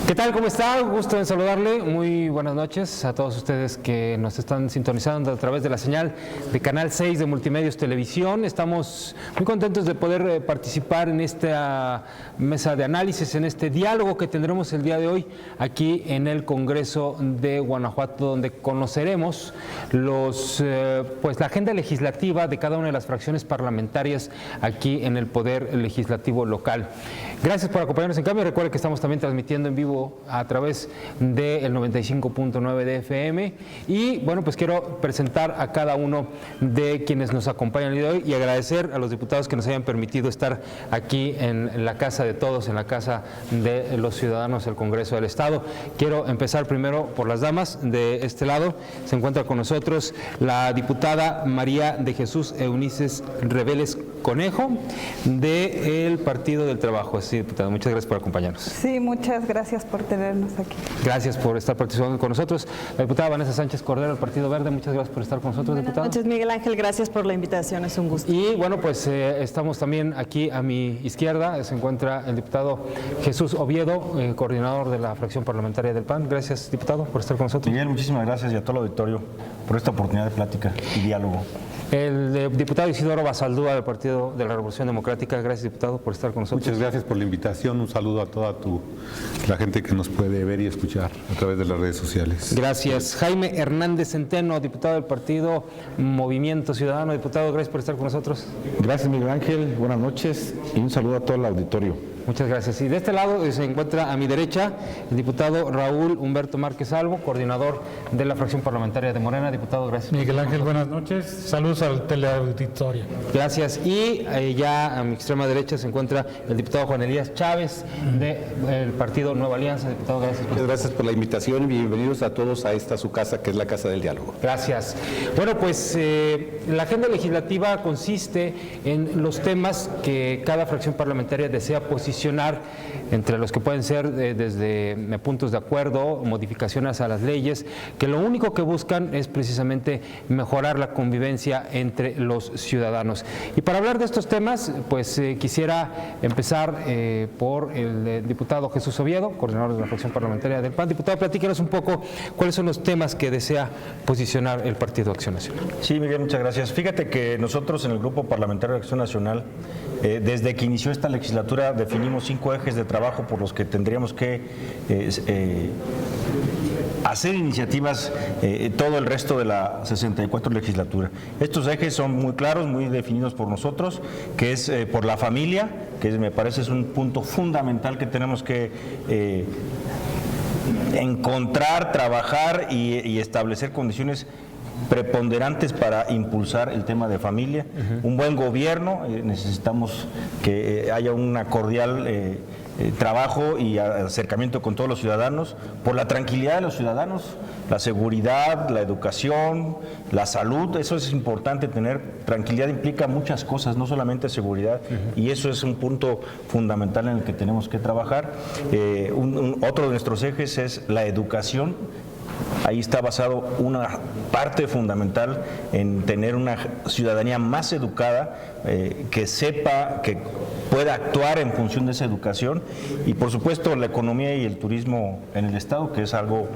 ¿Qué tal? ¿Cómo está? Gusto en saludarle. Muy buenas noches a todos ustedes que nos están sintonizando a través de la señal de Canal 6 de Multimedios Televisión. Estamos muy contentos de poder participar en esta mesa de análisis, en este diálogo que tendremos el día de hoy aquí en el Congreso de Guanajuato, donde conoceremos la agenda legislativa de cada una de las fracciones parlamentarias aquí en el Poder Legislativo local. Gracias por acompañarnos en cambio. Recuerden que estamos también transmitiendo en vivo a través del 95.9 de FM. Y bueno, pues quiero presentar a cada uno de quienes nos acompañan el día de hoy y agradecer a los diputados que nos hayan permitido estar aquí en la casa de todos, en la casa de los ciudadanos del Congreso del Estado. Quiero empezar primero por las damas. De este lado se encuentra con nosotros la diputada María de Jesús Eunices Reveles Conejo, del Partido del Trabajo. Sí, diputada, muchas gracias por acompañarnos. Sí, muchas gracias por tenernos aquí. Gracias por estar participando con nosotros. La diputada Vanessa Sánchez Cordero, del Partido Verde, muchas gracias por estar con nosotros, diputada. Buenas noches, Miguel Ángel, gracias por la invitación, es un gusto. Y bueno, pues estamos también aquí a mi izquierda, se encuentra el diputado Jesús Oviedo, coordinador de la fracción parlamentaria del PAN. Gracias, diputado, por estar con nosotros. Miguel, muchísimas gracias y a todo el auditorio por esta oportunidad de plática y diálogo. El diputado Isidoro Basaldúa, del Partido de la Revolución Democrática. Gracias, diputado, por estar con nosotros. Muchas gracias por la invitación. Un saludo a toda la gente que nos puede ver y escuchar a través de las redes sociales. Gracias. Jaime Hernández Centeno, diputado del Partido Movimiento Ciudadano. Diputado, gracias por estar con nosotros. Gracias, Miguel Ángel. Buenas noches y un saludo a todo el auditorio. Muchas gracias. Y de este lado se encuentra a mi derecha el diputado Raúl Humberto Márquez Albo, coordinador de la fracción parlamentaria de Morena. Diputado, gracias. Miguel Ángel, buenas noches. Saludos al teleauditorio. Gracias. Y ya a mi extrema derecha se encuentra el diputado Juan Elías Chávez, del Partido Nueva Alianza. Diputado, gracias. Muchas gracias por la invitación y bienvenidos a todos a esta su casa, que es la Casa del Diálogo. Gracias. Bueno, pues la agenda legislativa consiste en los temas que cada fracción parlamentaria desea posicionar, entre los que pueden ser desde puntos de acuerdo, modificaciones a las leyes, que lo único que buscan es precisamente mejorar la convivencia entre los ciudadanos. Y para hablar de estos temas, pues quisiera empezar por el diputado Jesús Oviedo, coordinador de la fracción parlamentaria del PAN. Diputado, platícanos un poco cuáles son los temas que desea posicionar el Partido Acción Nacional. Sí, Miguel, muchas gracias. Fíjate que nosotros en el Grupo Parlamentario de Acción Nacional, desde que inició esta legislatura, definimos 5 ejes de trabajo por los que tendríamos que hacer iniciativas todo el resto de la 64 legislatura. Estos ejes son muy claros, muy definidos por nosotros, que es por la familia, que me parece es un punto fundamental que tenemos que encontrar, trabajar y establecer condiciones preponderantes para impulsar el tema de familia. Un buen gobierno, necesitamos que haya una cordial trabajo y acercamiento con todos los ciudadanos, por la tranquilidad de los ciudadanos, la seguridad, la educación, la salud. Eso es importante, tener tranquilidad implica muchas cosas, no solamente seguridad, y eso es un punto fundamental en el que tenemos que trabajar. Otro de nuestros ejes es la educación. Ahí está basado una parte fundamental en tener una ciudadanía más educada, que sepa, que pueda actuar en función de esa educación, y por supuesto la economía y el turismo en el Estado, que es algo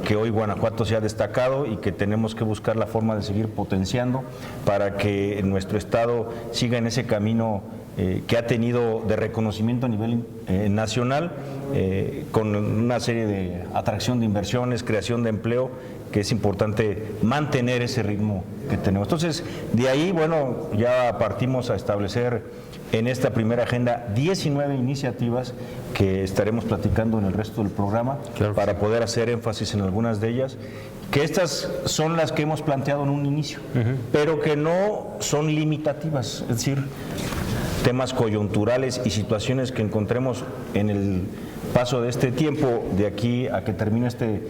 que hoy Guanajuato se ha destacado y que tenemos que buscar la forma de seguir potenciando para que nuestro Estado siga en ese camino que ha tenido de reconocimiento a nivel nacional, con una serie de atracción de inversiones, creación de empleo, que es importante mantener ese ritmo que tenemos. Entonces, de ahí, bueno, ya partimos a establecer en esta primera agenda 19 iniciativas que estaremos platicando en el resto del programa, claro, para poder hacer énfasis en algunas de ellas, que estas son las que hemos planteado en un inicio, pero que no son limitativas, es decir, temas coyunturales y situaciones que encontremos en el paso de este tiempo, de aquí a que termine este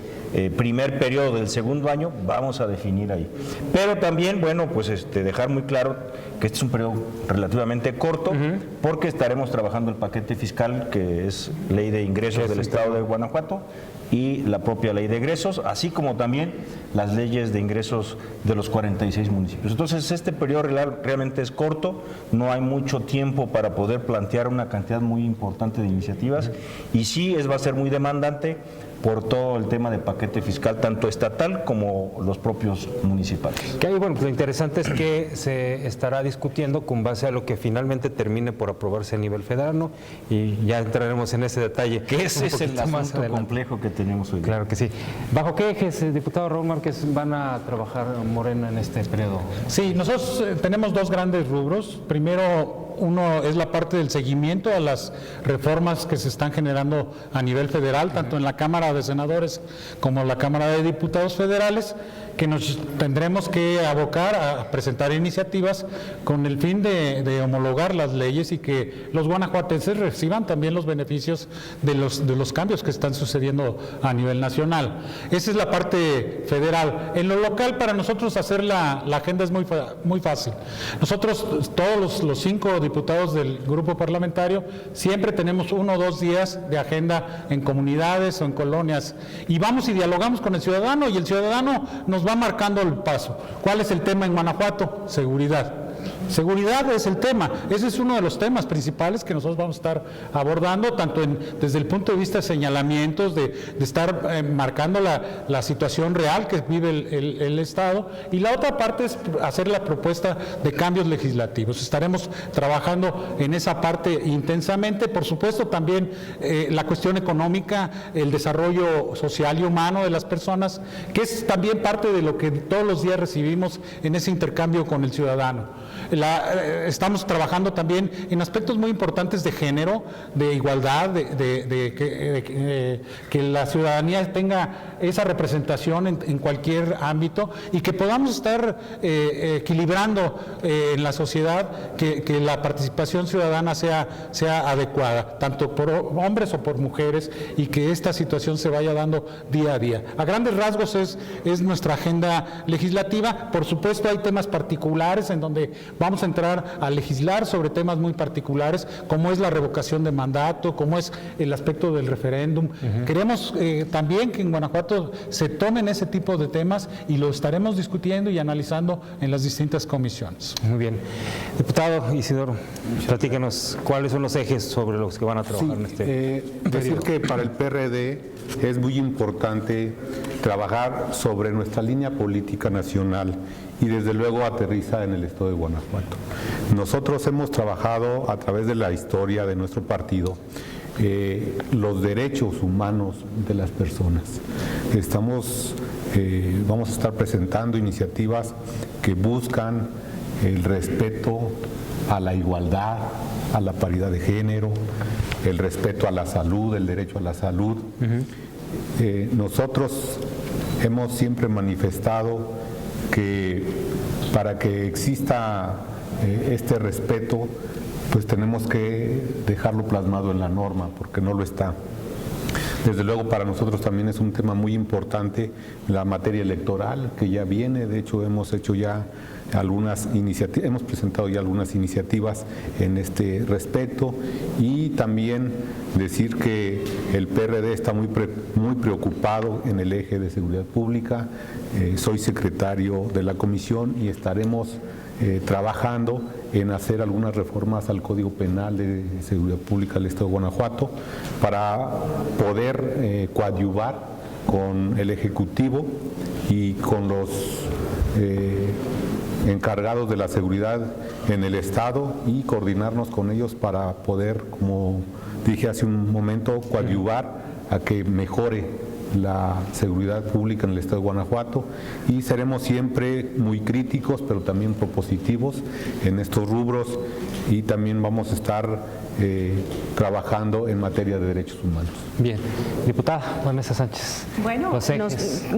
primer periodo del segundo año, vamos a definir ahí. Pero también, bueno, pues dejar muy claro que este es un periodo relativamente corto, porque estaremos trabajando el paquete fiscal, que es Ley de Ingresos del Estado de Guanajuato, y la propia Ley de Egresos, así como también las leyes de ingresos de los 46 municipios. Entonces, este periodo realmente es corto, no hay mucho tiempo para poder plantear una cantidad muy importante de iniciativas, y sí va a ser muy demandante por todo el tema de paquete fiscal, tanto estatal como los propios municipales. Que ahí, bueno, pues lo interesante es que se estará discutiendo con base a lo que finalmente termine por aprobarse a nivel federal, ¿no? Y ya entraremos en ese detalle. Que ese es el más asunto adelante. complejo que tenemos hoy. Claro que sí. ¿Bajo qué ejes, diputado Raúl Márquez, van a trabajar Morena en este periodo? Sí, nosotros tenemos dos grandes rubros. Primero, uno es la parte del seguimiento a las reformas que se están generando a nivel federal, tanto en la Cámara de Senadores como en la Cámara de Diputados Federales, que nos tendremos que abocar a presentar iniciativas con el fin de homologar las leyes y que los guanajuatenses reciban también los beneficios de los cambios que están sucediendo a nivel nacional. Esa es la parte federal. En lo local, para nosotros hacer la agenda es muy fácil. Nosotros, todos los 5 diputados del grupo parlamentario, siempre tenemos 1 o 2 días de agenda en comunidades o en colonias y vamos y dialogamos con el ciudadano y el ciudadano nos va marcando el paso. ¿Cuál es el tema en Guanajuato? Seguridad. Seguridad es el tema, ese es uno de los temas principales que nosotros vamos a estar abordando, tanto desde el punto de vista de señalamientos, de estar marcando la situación real que vive el Estado, y la otra parte es hacer la propuesta de cambios legislativos. Estaremos trabajando en esa parte intensamente, por supuesto también la cuestión económica, el desarrollo social y humano de las personas, que es también parte de lo que todos los días recibimos en ese intercambio con el ciudadano. Estamos trabajando también en aspectos muy importantes de género, de igualdad, que la ciudadanía tenga esa representación en cualquier ámbito y que podamos estar equilibrando en la sociedad, que la participación ciudadana sea adecuada, tanto por hombres o por mujeres, y que esta situación se vaya dando día a día. A grandes rasgos es nuestra agenda legislativa. Por supuesto hay temas particulares en donde vamos a entrar a legislar sobre temas muy particulares, como es la revocación de mandato, como es el aspecto del referéndum. Queremos también que en Guanajuato se tomen ese tipo de temas y lo estaremos discutiendo y analizando en las distintas comisiones. Muy bien. Diputado Isidoro, platíquenos cuáles son los ejes sobre los que van a trabajar en este decir que para el PRD es muy importante trabajar sobre nuestra línea política nacional y desde luego aterriza en el estado de Guanajuato. Nosotros hemos trabajado a través de la historia de nuestro partido los derechos humanos de las personas. Vamos a estar presentando iniciativas que buscan el respeto a la igualdad, a la paridad de género, el respeto a la salud, el derecho a la salud. Nosotros hemos siempre manifestado que para que exista este respeto, pues tenemos que dejarlo plasmado en la norma, porque no lo está. Desde luego para nosotros también es un tema muy importante la materia electoral, que ya viene. De hecho hemos hecho ya algunas iniciativas, hemos presentado ya algunas iniciativas en este respecto, y también decir que el PRD está muy preocupado en el eje de seguridad pública. Soy secretario de la comisión y estaremos trabajando en hacer algunas reformas al Código Penal de Seguridad Pública del Estado de Guanajuato para poder coadyuvar con el Ejecutivo y con los encargados de la seguridad en el Estado y coordinarnos con ellos para poder, como dije hace un momento, coadyuvar a que mejore la seguridad pública en el Estado de Guanajuato, y seremos siempre muy críticos pero también propositivos en estos rubros, y también vamos a estar trabajando en materia de derechos humanos. Bien. Diputada Vanessa Sánchez. Bueno,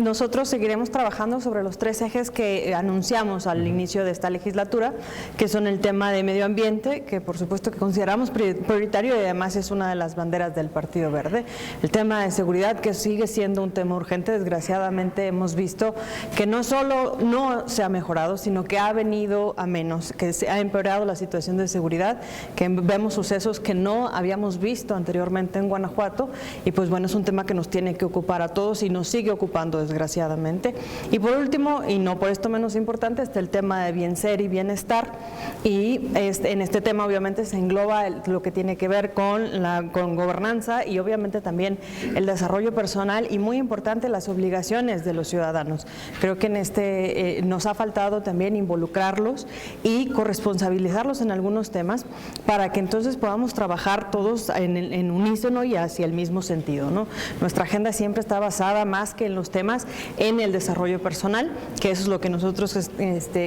nosotros seguiremos trabajando sobre los 3 ejes que anunciamos al inicio de esta legislatura, que son el tema de medio ambiente, que por supuesto que consideramos prioritario y además es una de las banderas del Partido Verde. El tema de seguridad, que sigue siendo un tema urgente. Desgraciadamente hemos visto que no solo no se ha mejorado, sino que ha venido a menos, que se ha empeorado la situación de seguridad, que vemos sucesos procesos que no habíamos visto anteriormente en Guanajuato, y pues bueno, es un tema que nos tiene que ocupar a todos y nos sigue ocupando desgraciadamente. Y por último, y no por esto menos importante, está el tema de bien ser y bienestar, y en este tema obviamente se engloba lo que tiene que ver con gobernanza y obviamente también el desarrollo personal y, muy importante, las obligaciones de los ciudadanos. Creo que en nos ha faltado también involucrarlos y corresponsabilizarlos en algunos temas para que entonces podamos trabajar todos en unísono y hacia el mismo sentido, ¿no? Nuestra agenda siempre está basada, más que en los temas, en el desarrollo personal, que eso es lo que nosotros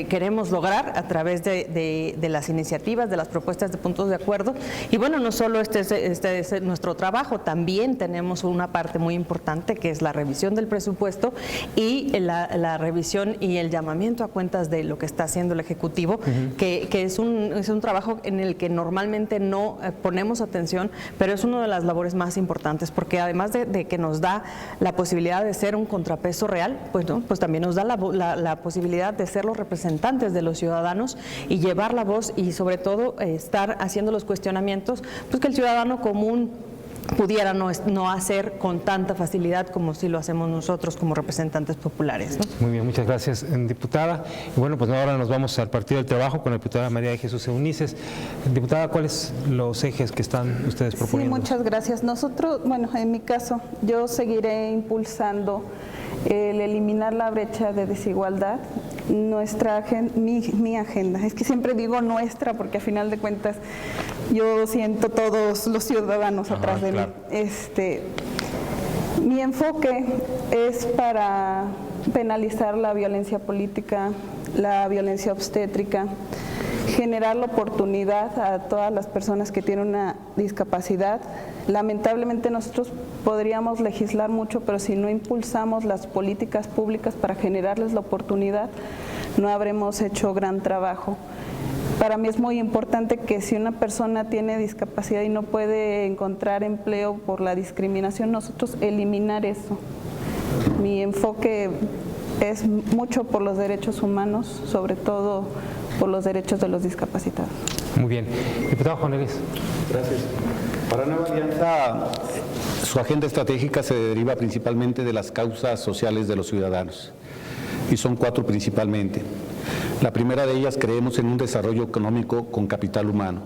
queremos lograr a través de las iniciativas, de las propuestas de puntos de acuerdo. Y bueno, no solo este es nuestro trabajo, también tenemos una parte muy importante que es la revisión del presupuesto y la revisión y el llamamiento a cuentas de lo que está haciendo el Ejecutivo, que es un trabajo en el que normalmente no ponemos atención, pero es una de las labores más importantes, porque además de que nos da la posibilidad de ser un contrapeso real, pues también nos da la posibilidad de ser los representantes de los ciudadanos y llevar la voz y sobre todo estar haciendo los cuestionamientos pues que el ciudadano común pudiera no hacer con tanta facilidad como si lo hacemos nosotros como representantes populares, ¿no? Muy bien, muchas gracias, diputada. Y bueno, pues ahora nos vamos al Partido del Trabajo con la diputada María de Jesús Eunices. Diputada, ¿cuáles los ejes que están ustedes proponiendo? Sí, muchas gracias. Nosotros, bueno, en mi caso, yo seguiré impulsando el eliminar la brecha de desigualdad. Mi agenda, es que siempre digo nuestra porque a final de cuentas yo siento todos los ciudadanos atrás de mí. Mi enfoque es para penalizar la violencia política, la violencia obstétrica, generar la oportunidad a todas las personas que tienen una discapacidad. Lamentablemente nosotros podríamos legislar mucho, pero si no impulsamos las políticas públicas para generarles la oportunidad, no habremos hecho gran trabajo. Para mí es muy importante que si una persona tiene discapacidad y no puede encontrar empleo por la discriminación, nosotros eliminar eso. Mi enfoque es mucho por los derechos humanos, sobre todo por los derechos de los discapacitados. Muy bien. Diputado Juan Elis. Gracias. Para Nueva Alianza, su agenda estratégica se deriva principalmente de las causas sociales de los ciudadanos, y son 4 principalmente. La primera de ellas, creemos en un desarrollo económico con capital humano.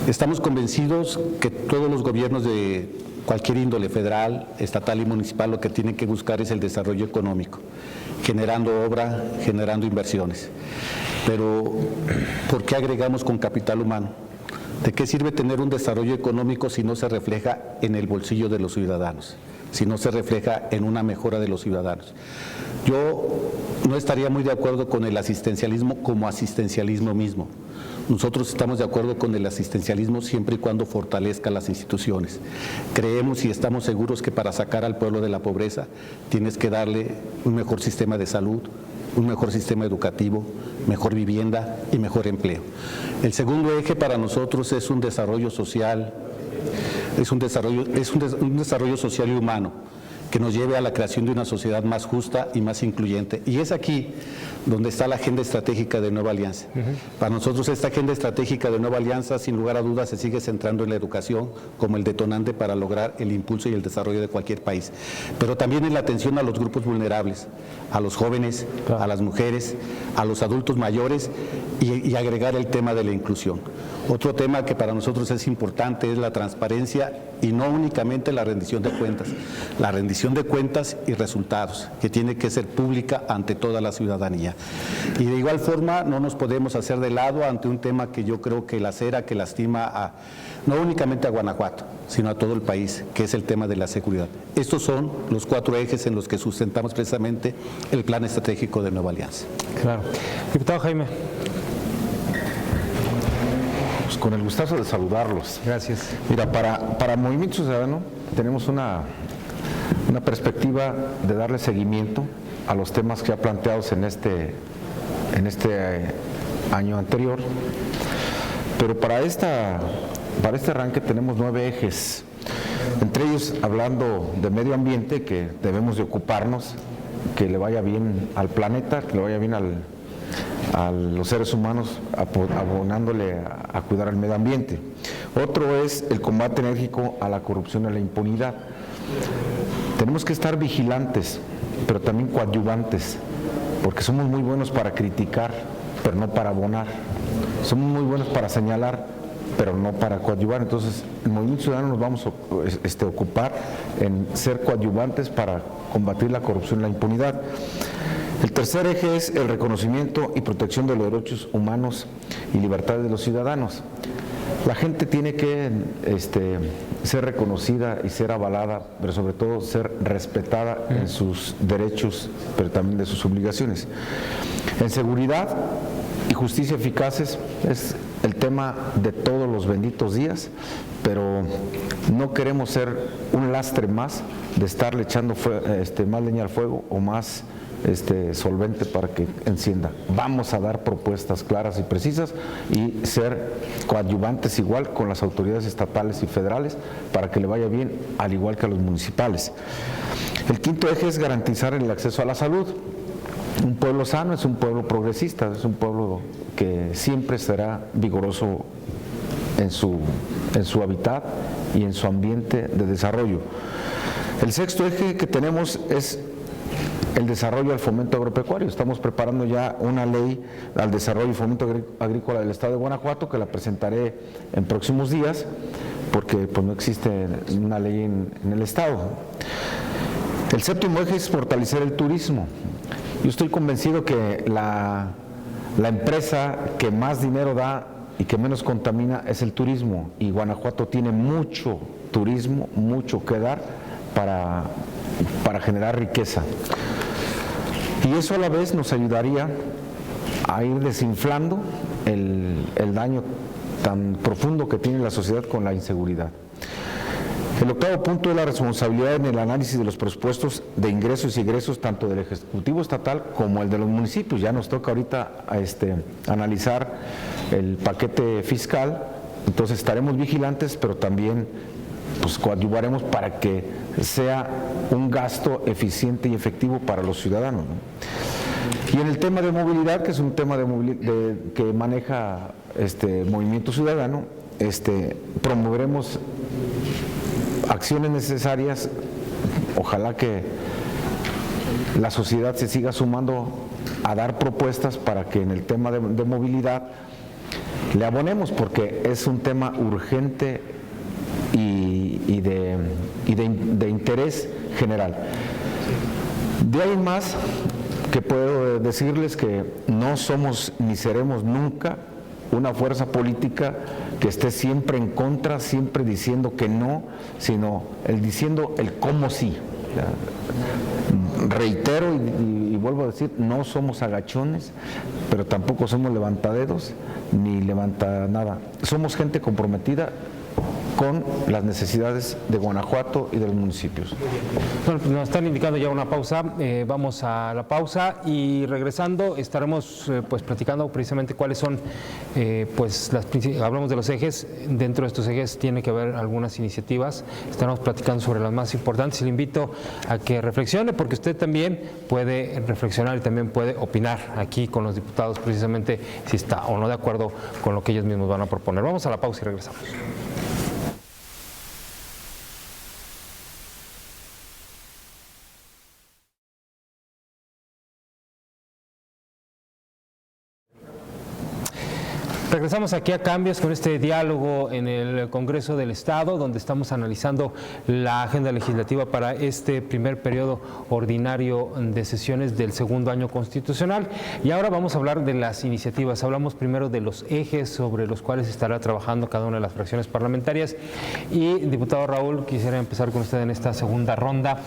Estamos convencidos que todos los gobiernos de cualquier índole, federal, estatal y municipal, lo que tienen que buscar es el desarrollo económico, generando obra, generando inversiones. Pero, ¿por qué agregamos con capital humano? ¿De qué sirve tener un desarrollo económico si no se refleja en el bolsillo de los ciudadanos? Si no se refleja en una mejora de los ciudadanos. Yo no estaría muy de acuerdo con el asistencialismo como asistencialismo mismo. Nosotros estamos de acuerdo con el asistencialismo siempre y cuando fortalezca las instituciones. Creemos y estamos seguros que para sacar al pueblo de la pobreza tienes que darle un mejor sistema de salud, un mejor sistema educativo, mejor vivienda y mejor empleo. El segundo eje para nosotros es un desarrollo social, un desarrollo social y humano que nos lleve a la creación de una sociedad más justa y más incluyente. Y es aquí donde está la agenda estratégica de Nueva Alianza. Para nosotros esta agenda estratégica de Nueva Alianza, sin lugar a dudas, se sigue centrando en la educación como el detonante para lograr el impulso y el desarrollo de cualquier país. Pero también en la atención a los grupos vulnerables, a los jóvenes, a las mujeres, a los adultos mayores y agregar el tema de la inclusión. Otro tema que para nosotros es importante es la transparencia y no únicamente la rendición de cuentas. La rendición de cuentas y resultados, que tiene que ser pública ante toda la ciudadanía. Y de igual forma no nos podemos hacer de lado ante un tema que yo creo que lacera, que lastima no únicamente a Guanajuato, sino a todo el país, que es el tema de la seguridad. Estos son los 4 ejes en los que sustentamos precisamente el plan estratégico de Nueva Alianza. Claro. Diputado Jaime. Pues con el gustazo de saludarlos. Gracias. Mira, para Movimiento Ciudadano tenemos una perspectiva de darle seguimiento a los temas ya planteados en este año anterior, pero para este arranque tenemos 9 ejes, entre ellos hablando de medio ambiente, que debemos de ocuparnos, que le vaya bien al planeta, que le vaya bien a los seres humanos, abonándole a cuidar el medio ambiente. Otro es el combate enérgico a la corrupción y a la impunidad. Tenemos que estar vigilantes, pero también coadyuvantes, porque somos muy buenos para criticar, pero no para abonar. Somos muy buenos para señalar, pero no para coadyuvar. Entonces, el Movimiento Ciudadano nos vamos a ocupar en ser coadyuvantes para combatir la corrupción y la impunidad. El tercer eje es el reconocimiento y protección de los derechos humanos y libertades de los ciudadanos. La gente tiene que ser reconocida y ser avalada, pero sobre todo ser respetada en sus derechos, pero también de sus obligaciones. En seguridad y justicia eficaces es el tema de todos los benditos días, pero no queremos ser un lastre más de estarle echando más leña al fuego o más solvente para que encienda. Vamos a dar propuestas claras y precisas y ser coadyuvantes igual con las autoridades estatales y federales para que le vaya bien, al igual que a los municipales. El quinto eje es garantizar el acceso a la salud. Un pueblo sano es un pueblo progresista, es un pueblo que siempre será vigoroso en su hábitat y en su ambiente de desarrollo. El sexto eje que tenemos es el desarrollo al fomento agropecuario. Estamos preparando ya una ley al desarrollo y fomento agrícola del Estado de Guanajuato, que la presentaré en próximos días, porque pues, no existe una ley en el Estado. El séptimo eje es fortalecer el turismo. Yo estoy convencido que la empresa que más dinero da y que menos contamina es el turismo, y Guanajuato tiene mucho turismo, mucho que dar para generar riqueza. Y eso a la vez nos ayudaría a ir desinflando el daño tan profundo que tiene la sociedad con la inseguridad. El octavo punto es la responsabilidad en el análisis de los presupuestos de ingresos y egresos tanto del Ejecutivo Estatal como el de los municipios. Ya nos toca ahorita analizar el paquete fiscal, entonces estaremos vigilantes, pero también pues coadyuvaremos para que sea un gasto eficiente y efectivo para los ciudadanos, ¿no? Y en el tema de movilidad, que es un tema que maneja Movimiento Ciudadano, promoveremos acciones necesarias. Ojalá que la sociedad se siga sumando a dar propuestas para que en el tema de movilidad le abonemos, porque es un tema urgente y de interés general. De ahí en más que puedo decirles que no somos ni seremos nunca una fuerza política que esté siempre en contra, siempre diciendo que no, sino diciendo el cómo sí. Reitero y vuelvo a decir, no somos agachones, pero tampoco somos levantaderos ni levanta nada. Somos gente comprometida con las necesidades de Guanajuato y de los municipios. Bueno, pues nos están indicando ya una pausa, vamos a la pausa y regresando estaremos pues platicando precisamente cuáles son, pues hablamos de los ejes, dentro de estos ejes tiene que haber algunas iniciativas, estaremos platicando sobre las más importantes y le invito a que reflexione, porque usted también puede reflexionar y también puede opinar aquí con los diputados precisamente si está o no de acuerdo con lo que ellos mismos van a proponer. Vamos a la pausa y regresamos. Regresamos aquí a Cambios con este diálogo en el Congreso del Estado, donde estamos analizando la agenda legislativa para este primer periodo ordinario de sesiones del segundo año constitucional. Y ahora vamos a hablar de las iniciativas. Hablamos primero de los ejes sobre los cuales estará trabajando cada una de las fracciones parlamentarias. Y, diputado Raúl, quisiera empezar con usted en esta segunda ronda.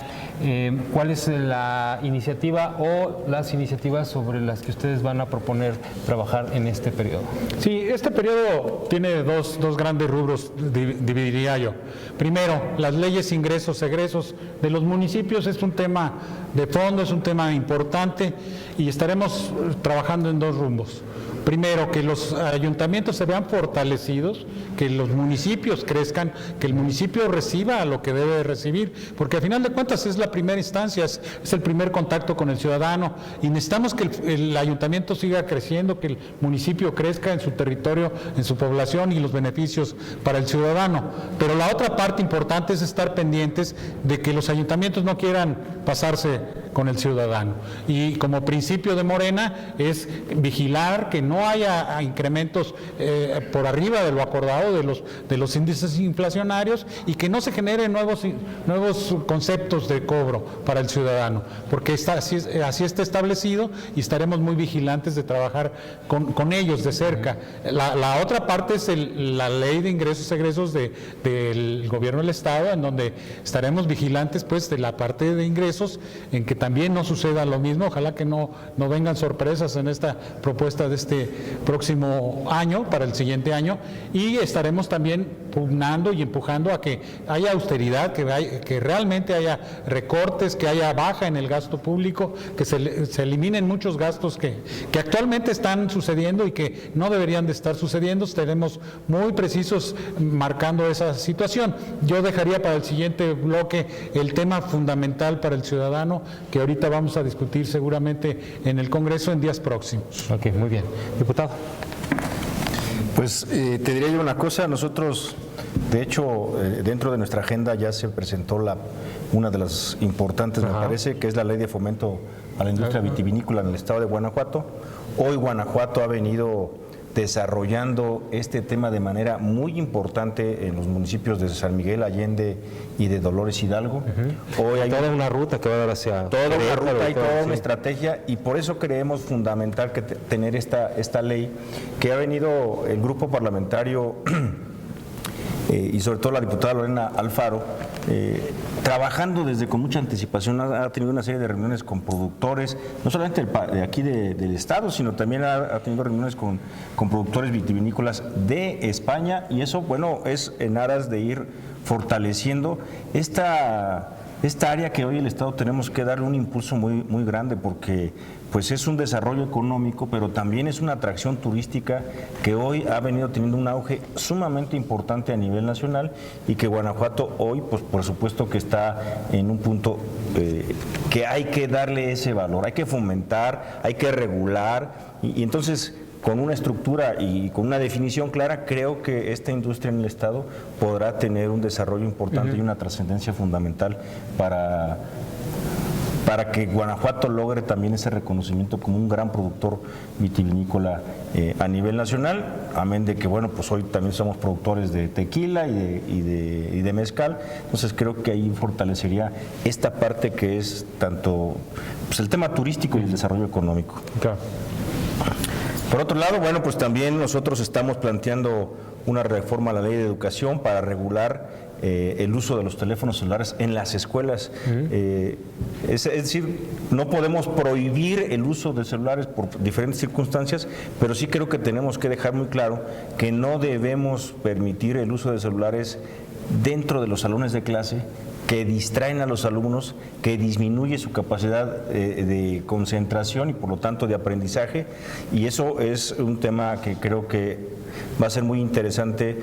¿Cuál es la iniciativa o las iniciativas sobre las que ustedes van a proponer trabajar en este periodo? Sí, este periodo tiene dos grandes rubros, dividiría yo. Primero, las leyes ingresos, egresos de los municipios es un tema de fondo, es un tema importante y estaremos trabajando en dos rumbos. Primero, que los ayuntamientos se vean fortalecidos, que los municipios crezcan, que el municipio reciba lo que debe de recibir, porque al final de cuentas es la primera instancia, es el primer contacto con el ciudadano, y necesitamos que el ayuntamiento siga creciendo, que el municipio crezca en su territorio, en su población y los beneficios para el ciudadano. Pero la otra parte importante es estar pendientes de que los ayuntamientos no quieran pasarse con el ciudadano. Y como principio de Morena es vigilar que no haya incrementos por arriba de lo acordado de los índices inflacionarios y que no se generen nuevos conceptos de cobro para el ciudadano, porque así está establecido y estaremos muy vigilantes de trabajar con ellos de cerca. La otra parte es la ley de ingresos y egresos del gobierno del Estado, en donde estaremos vigilantes pues de la parte de ingresos, en que también no suceda lo mismo. Ojalá que no vengan sorpresas en esta propuesta de este próximo año, para el siguiente año, y estaremos también pugnando y empujando a que haya austeridad, que realmente haya recortes, que haya baja en el gasto público, que se eliminen muchos gastos que actualmente están sucediendo y que no deberían de estar sucediendo. Estaremos muy precisos marcando esa situación. Yo dejaría para el siguiente bloque el tema fundamental para el ciudadano, que ahorita vamos a discutir seguramente en el Congreso en días próximos. Ok, muy bien. Diputado. Pues te diría yo una cosa, nosotros, de hecho, dentro de nuestra agenda ya se presentó una de las importantes, me parece, que es la ley de fomento a la industria vitivinícola en el estado de Guanajuato. Hoy Guanajuato ha venido desarrollando este tema de manera muy importante en los municipios de San Miguel Allende y de Dolores Hidalgo. Hoy hay toda una ruta que va a dar hacia... Toda una ruta y toda una estrategia, y por eso creemos fundamental que tener esta ley, que ha venido el grupo parlamentario y sobre todo la diputada Lorena Alfaro, trabajando desde con mucha anticipación. Ha tenido una serie de reuniones con productores, no solamente de aquí del estado, sino también ha tenido reuniones con productores vitivinícolas de España, y eso, bueno, es en aras de ir fortaleciendo esta área que hoy el estado tenemos que darle un impulso muy grande, porque pues es un desarrollo económico, pero también es una atracción turística que hoy ha venido teniendo un auge sumamente importante a nivel nacional, y que Guanajuato hoy, pues por supuesto que está en un punto que hay que darle ese valor, hay que fomentar, hay que regular, y entonces con una estructura y con una definición clara, creo que esta industria en el estado podrá tener un desarrollo importante y una trascendencia fundamental para que Guanajuato logre también ese reconocimiento como un gran productor vitivinícola a nivel nacional, amén de que, bueno, pues hoy también somos productores de tequila y de mezcal. Entonces creo que ahí fortalecería esta parte que es tanto pues, el tema turístico y el desarrollo económico. Claro. Por otro lado, bueno, pues también nosotros estamos planteando una reforma a la ley de educación para regular el uso de los teléfonos celulares en las escuelas. Es decir, no podemos prohibir el uso de celulares por diferentes circunstancias, pero sí creo que tenemos que dejar muy claro que no debemos permitir el uso de celulares dentro de los salones de clase, que distraen a los alumnos, que disminuye su capacidad de concentración y por lo tanto de aprendizaje, y eso es un tema que creo que va a ser muy interesante.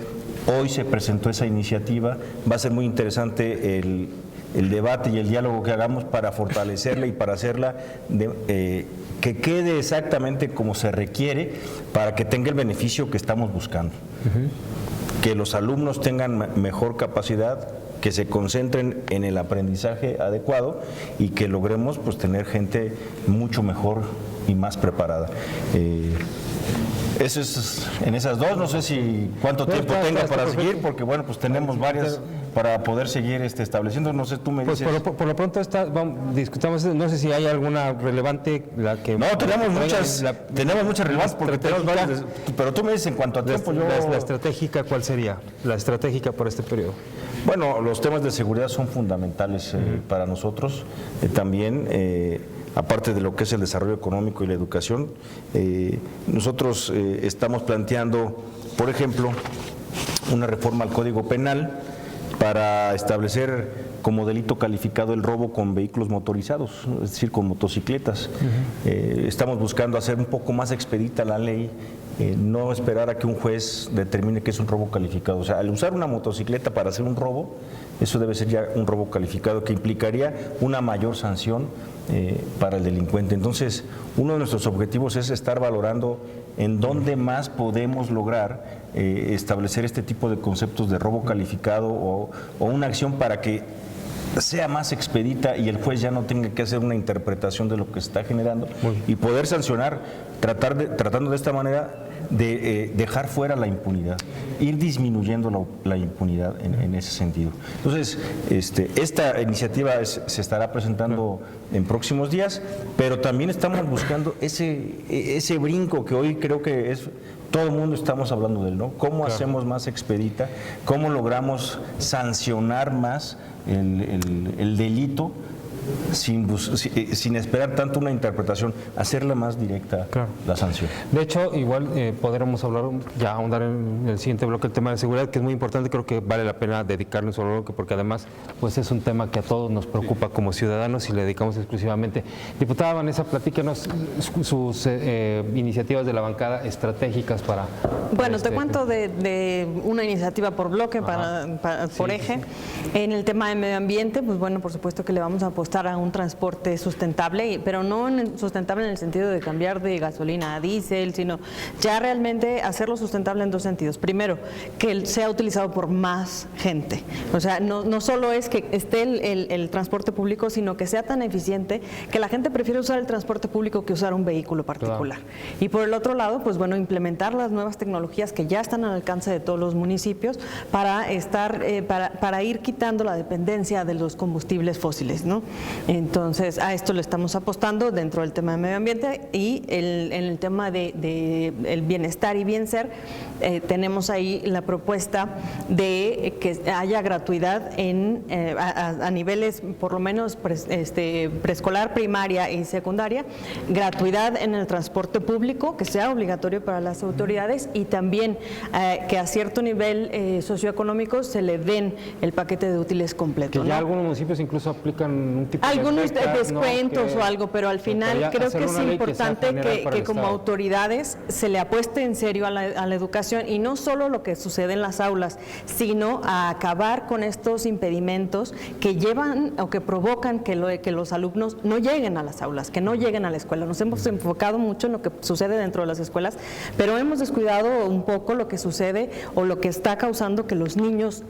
Hoy se presentó esa iniciativa, va a ser muy interesante el debate y el diálogo que hagamos para fortalecerla y para hacerla que quede exactamente como se requiere para que tenga el beneficio que estamos buscando. Que los alumnos tengan mejor capacidad, que se concentren en el aprendizaje adecuado y que logremos pues tener gente mucho mejor y más preparada. Eso es en esas dos, no sé si cuánto tiempo tenga para seguir, porque bueno, pues tenemos varias para poder seguir estableciendo, no sé, tú me dices. Pues por lo pronto discutamos, no sé si hay alguna relevante la que... No, tenemos muchas relevantes, porque tenemos varias, pero tú me dices en cuanto a tiempo, La estratégica, ¿cuál sería? La estratégica por este periodo. Bueno, los temas de seguridad son fundamentales para nosotros, también, aparte de lo que es el desarrollo económico y la educación. Nosotros estamos planteando, por ejemplo, una reforma al Código Penal para establecer como delito calificado el robo con vehículos motorizados, es decir, con motocicletas. Estamos buscando hacer un poco más expedita la ley, no esperar a que un juez determine que es un robo calificado. O sea, al usar una motocicleta para hacer un robo, eso debe ser ya un robo calificado que implicaría una mayor sanción para el delincuente. Entonces, uno de nuestros objetivos es estar valorando en dónde más podemos lograr establecer este tipo de conceptos de robo calificado o una acción para que sea más expedita y el juez ya no tenga que hacer una interpretación de lo que se está generando y poder sancionar, tratando de esta manera de dejar fuera la impunidad, ir disminuyendo la impunidad en ese sentido. Entonces, esta iniciativa se estará presentando en próximos días, pero también estamos buscando ese brinco que hoy creo que es todo el mundo estamos hablando de él, ¿no? ¿Cómo hacemos más expedita? ¿Cómo logramos sancionar más el delito sin esperar tanto una interpretación, hacerla más directa la sanción? De hecho, igual podremos hablar, ya ahondar en el siguiente bloque el tema de seguridad, que es muy importante, creo que vale la pena dedicarle un solo bloque, porque además pues es un tema que a todos nos preocupa como ciudadanos y le dedicamos exclusivamente. Diputada Vanessa, platíquenos sus iniciativas de la bancada estratégicas para... Bueno, te cuento de una iniciativa por bloque, por eje. En el tema de medio ambiente, pues bueno, por supuesto que le vamos a apostar a un transporte sustentable, pero no sustentable en el sentido de cambiar de gasolina a diésel, sino ya realmente hacerlo sustentable en dos sentidos. Primero, que sea utilizado por más gente. O sea, no solo es que esté el transporte público, sino que sea tan eficiente que la gente prefiere usar el transporte público que usar un vehículo particular. Y por el otro lado, pues bueno, implementar las nuevas tecnologías que ya están al alcance de todos los municipios para ir quitando la dependencia de los combustibles fósiles, ¿no? Entonces, a esto le estamos apostando dentro del tema de medio ambiente y en el tema de el bienestar y bien ser, tenemos ahí la propuesta de que haya gratuidad a niveles por lo menos preescolar, primaria y secundaria, gratuidad en el transporte público, que sea obligatorio para las autoridades y también que a cierto nivel socioeconómico se le den el paquete de útiles completo. Que ya algunos municipios incluso aplican un tipo algunos de becas, descuentos, ¿no? O algo, pero al final creo que es importante que como autoridades se le apueste en serio a la educación y no solo lo que sucede en las aulas, sino a acabar con estos impedimentos que llevan o que provocan que los alumnos no lleguen a las aulas, que no lleguen a la escuela. Nos hemos enfocado mucho en lo que sucede dentro de las escuelas, pero hemos descuidado un poco lo que sucede o lo que está causando que los niños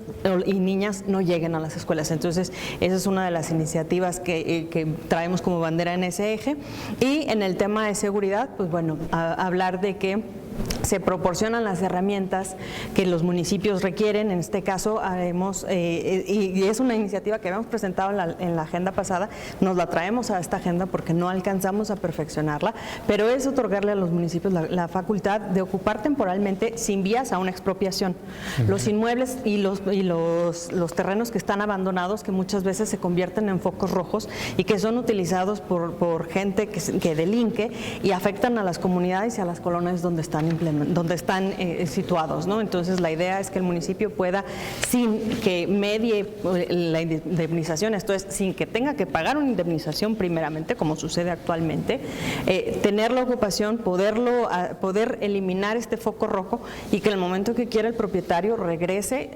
y niñas no lleguen a las escuelas. Entonces, esa es una de las iniciativas que traemos como bandera en ese eje. Y en el tema de seguridad, pues bueno, hablar de que se proporcionan las herramientas que los municipios requieren. En este caso haremos, y es una iniciativa que habíamos presentado en la agenda pasada, nos la traemos a esta agenda porque no alcanzamos a perfeccionarla, pero es otorgarle a los municipios la facultad de ocupar temporalmente sin vías a una expropiación los inmuebles y los terrenos que están abandonados, que muchas veces se convierten en focos rojos y que son utilizados por gente que delinque y afectan a las comunidades y a las colonias donde están situados, ¿no? Entonces la idea es que el municipio pueda, sin que medie la indemnización, esto es, sin que tenga que pagar una indemnización primeramente, como sucede actualmente, tener la ocupación, poder eliminar este foco rojo y que en el momento que quiera el propietario regrese,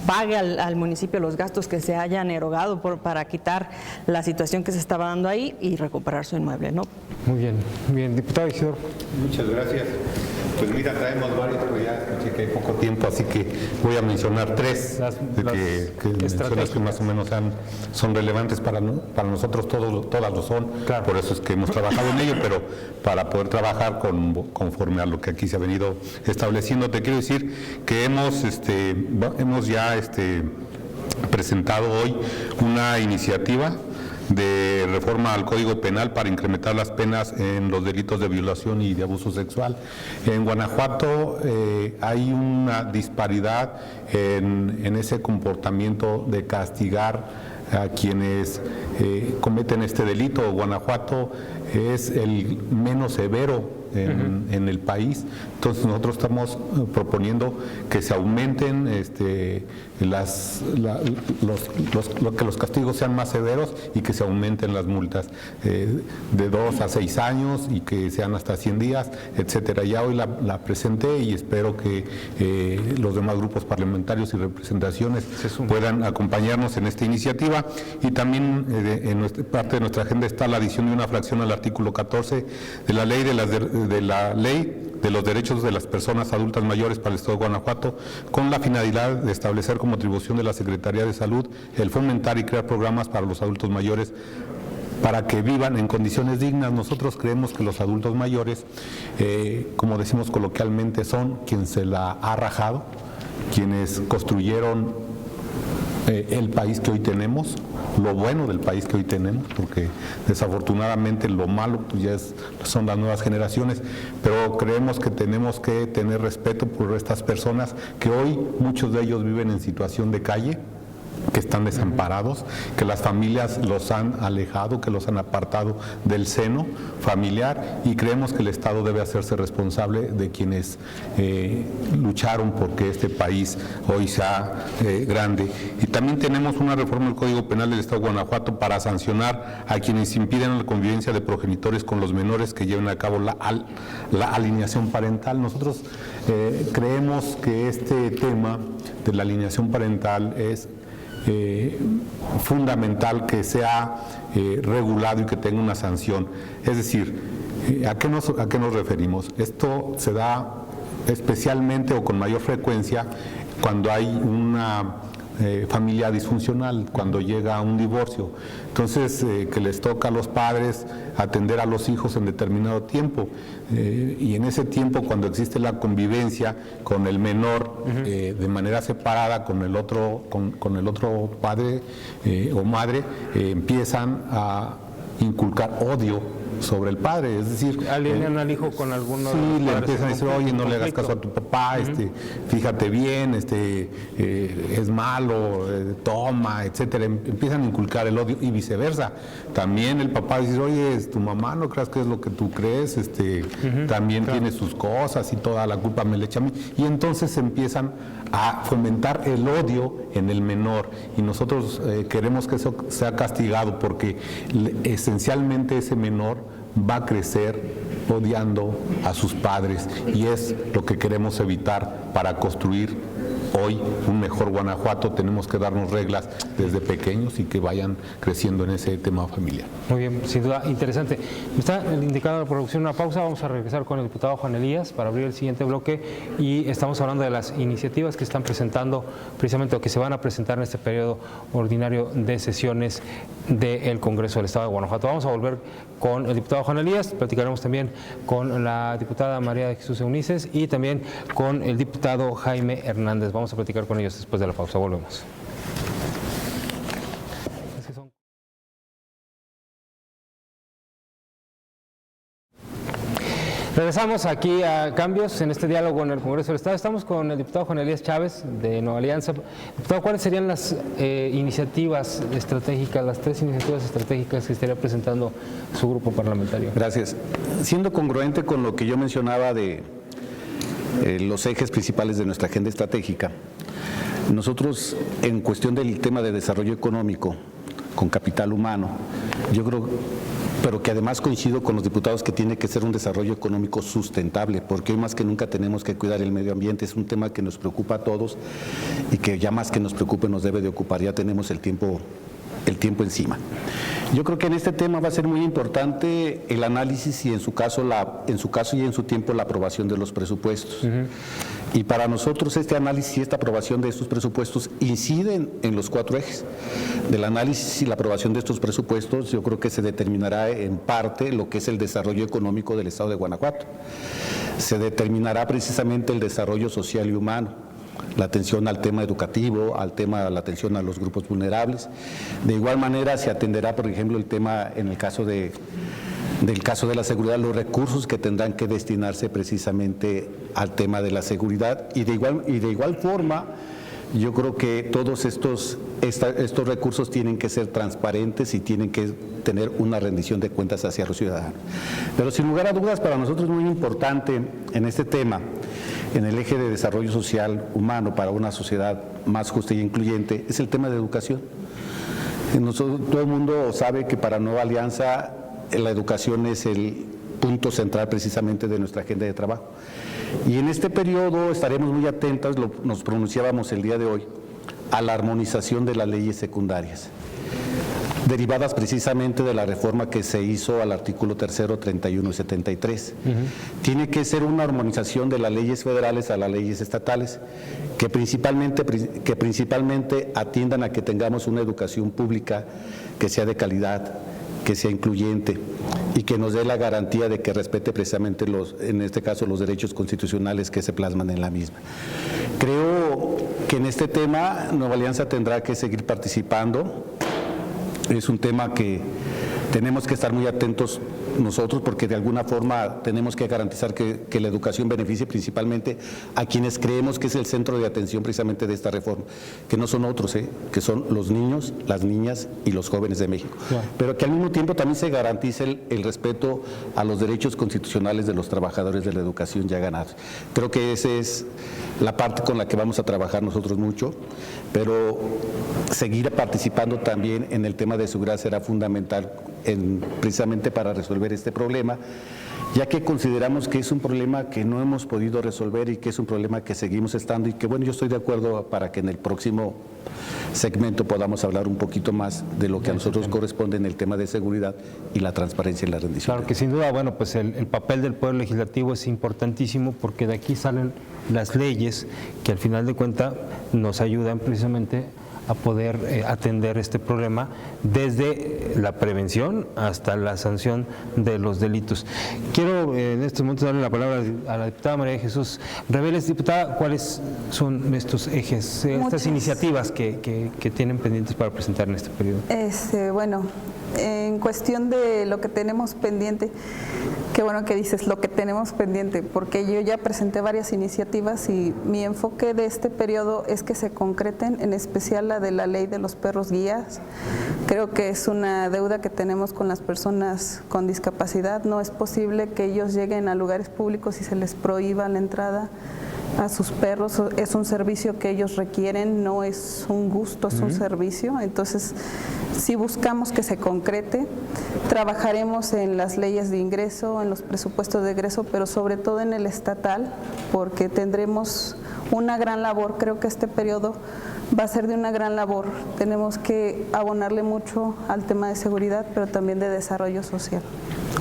pague al municipio los gastos que se hayan erogado para quitar la situación que se estaba dando ahí y recuperar su inmueble, ¿no? Muy bien, diputado Isidoro. Muchas gracias. Pues mira, traemos varios, pero ya escuché que hay poco tiempo, así que voy a mencionar tres que más o menos son relevantes para nosotros, todas lo son, por eso es que hemos trabajado en ello, pero para poder trabajar conforme a lo que aquí se ha venido estableciendo, te quiero decir que hemos ya presentado hoy una iniciativa de reforma al Código Penal para incrementar las penas en los delitos de violación y de abuso sexual. En Guanajuato hay una disparidad en ese comportamiento de castigar a quienes cometen este delito. Guanajuato es el menos severo en el país. Entonces nosotros estamos proponiendo que se aumenten que los castigos sean más severos y que se aumenten las multas de 2 a 6 años y que sean hasta 100 días, etcétera. Ya hoy la presenté y espero que los demás grupos parlamentarios y representaciones puedan acompañarnos en esta iniciativa. Y también parte de nuestra agenda está la adición de una fracción al artículo 14 de la ley de los derechos de las personas adultas mayores para el Estado de Guanajuato, con la finalidad de establecer como atribución de la Secretaría de Salud el fomentar y crear programas para los adultos mayores para que vivan en condiciones dignas. Nosotros creemos que los adultos mayores, como decimos coloquialmente, son quien se la ha rajado, quienes construyeron el país que hoy tenemos, lo bueno del país que hoy tenemos, porque desafortunadamente lo malo pues son las nuevas generaciones, pero creemos que tenemos que tener respeto por estas personas que hoy muchos de ellos viven en situación de calle, que están desamparados, que las familias los han alejado, que los han apartado del seno familiar, y creemos que el Estado debe hacerse responsable de quienes lucharon porque este país hoy sea grande. Y también tenemos una reforma del Código Penal del Estado de Guanajuato para sancionar a quienes impiden la convivencia de progenitores con los menores que lleven a cabo la alineación parental. Nosotros creemos que este tema de la alineación parental es fundamental que sea regulado y que tenga una sanción. Es decir, ¿a qué nos referimos? Esto se da especialmente o con mayor frecuencia cuando hay una familia disfuncional, cuando llega a un divorcio. Entonces, que les toca a los padres atender a los hijos en determinado tiempo. Y en ese tiempo, cuando existe la convivencia con el menor de manera separada con el otro padre o madre, empiezan a inculcar odio sobre el padre, es decir, alienan al hijo con alguno de los sí, le padres empiezan a decir, oye, no le hagas caso a tu papá, fíjate bien, es malo, toma, etcétera. Empiezan a inculcar el odio y viceversa. También el papá dice, oye, tu mamá no creas que es lo que tú crees, también tiene sus cosas y toda la culpa me le echa a mí. Y entonces empiezan a fomentar el odio en el menor, y nosotros queremos que eso sea castigado, porque esencialmente ese menor va a crecer odiando a sus padres, y es lo que queremos evitar. Para construir hoy un mejor Guanajuato tenemos que darnos reglas desde pequeños y que vayan creciendo en ese tema familiar. Muy bien, sin duda interesante. Me está indicando la producción una pausa, vamos a regresar con el diputado Juan Elías para abrir el siguiente bloque, y estamos hablando de las iniciativas que están presentando precisamente o que se van a presentar en este periodo ordinario de sesiones del Congreso del Estado de Guanajuato. Vamos a volver con el diputado Juan Elías, platicaremos también con la diputada María de Jesús Eunices y también con el diputado Jaime Hernández. Vamos a platicar con ellos después de la pausa. Volvemos. Regresamos aquí a Cambios en este diálogo en el Congreso del Estado. Estamos con el diputado Juan Elías Chávez de Nueva Alianza. Diputado, ¿cuáles serían las iniciativas estratégicas, las 3 iniciativas estratégicas que estaría presentando su grupo parlamentario? Gracias. Siendo congruente con lo que yo mencionaba de los ejes principales de nuestra agenda estratégica, nosotros en cuestión del tema de desarrollo económico con capital humano, yo creo, pero que además coincido con los diputados que tiene que ser un desarrollo económico sustentable, porque hoy más que nunca tenemos que cuidar el medio ambiente. Es un tema que nos preocupa a todos y que ya más que nos preocupe nos debe de ocupar. Ya tenemos el tiempo encima. Yo creo que en este tema va a ser muy importante el análisis y en su caso y en su tiempo la aprobación de los presupuestos. Y para nosotros este análisis y esta aprobación de estos presupuestos inciden en los 4 ejes. Del análisis y la aprobación de estos presupuestos yo creo que se determinará en parte lo que es el desarrollo económico del Estado de Guanajuato. Se determinará precisamente el desarrollo social y humano, la atención al tema educativo, la atención a los grupos vulnerables. De igual manera se atenderá, por ejemplo, el tema en el caso del caso de la seguridad, los recursos que tendrán que destinarse precisamente al tema de la seguridad, y de igual forma yo creo que todos estos estos recursos tienen que ser transparentes y tienen que tener una rendición de cuentas hacia los ciudadanos. Pero sin lugar a dudas, para nosotros es muy importante en este tema, en el eje de desarrollo social humano para una sociedad más justa y incluyente, es el tema de educación. Todo el mundo sabe que para Nueva Alianza la educación es el punto central precisamente de nuestra agenda de trabajo. Y en este periodo estaremos muy atentos, nos pronunciábamos el día de hoy, a la armonización de las leyes secundarias, derivadas precisamente de la reforma que se hizo al artículo 3º, 31 y 73. Tiene que ser una armonización de las leyes federales a las leyes estatales, que principalmente atiendan a que tengamos una educación pública que sea de calidad, que sea incluyente y que nos dé la garantía de que respete precisamente en este caso, los derechos constitucionales que se plasman en la misma. Creo que en este tema Nueva Alianza tendrá que seguir participando. Es un tema que tenemos que estar muy atentos nosotros, porque de alguna forma tenemos que garantizar que la educación beneficie principalmente a quienes creemos que es el centro de atención precisamente de esta reforma, que no son otros, que son los niños, las niñas y los jóvenes de México. Claro. Pero que al mismo tiempo también se garantice el respeto a los derechos constitucionales de los trabajadores de la educación ya ganados. Creo que esa es la parte con la que vamos a trabajar nosotros mucho, pero seguir participando también en el tema de seguridad será fundamental precisamente para resolver este problema, ya que consideramos que es un problema que no hemos podido resolver y que es un problema que seguimos estando y que, bueno, yo estoy de acuerdo para que en el próximo segmento podamos hablar un poquito más de lo que a nosotros corresponde en el tema de seguridad y la transparencia y la rendición. Claro que sin duda, bueno, pues el papel del Poder Legislativo es importantísimo, porque de aquí salen las leyes que al final de cuentas nos ayudan precisamente a poder atender este problema desde la prevención hasta la sanción de los delitos. Quiero en estos momentos darle la palabra a la diputada María de Jesús Reveles. Diputada, ¿cuáles son estos ejes, estas iniciativas que tienen pendientes para presentar en este periodo? Bueno, en cuestión de lo que tenemos pendiente, qué bueno que dices lo que tenemos pendiente, porque yo ya presenté varias iniciativas y mi enfoque de este periodo es que se concreten, en especial la de la ley de los perros guías. Creo que es una deuda que tenemos con las personas con discapacidad. No es posible que ellos lleguen a lugares públicos y se les prohíba la entrada a sus perros. Es un servicio que ellos requieren, no es un gusto, es un servicio. Entonces, si buscamos que se concrete, trabajaremos en las leyes de ingreso, en los presupuestos de egreso, pero sobre todo en el estatal, porque tendremos una gran labor. Creo que este periodo va a ser de una gran labor. Tenemos que abonarle mucho al tema de seguridad, pero también de desarrollo social.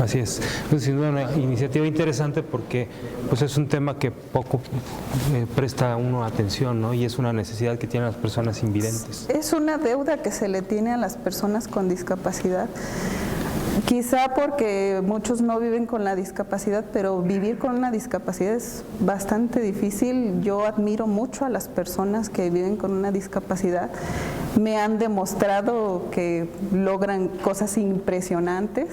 Así es, pues, sin duda una iniciativa interesante, porque pues es un tema que poco presta uno atención, ¿no? Y es una necesidad que tienen las personas invidentes. Es una deuda que se le tiene a las personas con discapacidad. Quizá porque muchos no viven con la discapacidad, pero vivir con una discapacidad es bastante difícil. Yo admiro mucho a las personas que viven con una discapacidad. Me han demostrado que logran cosas impresionantes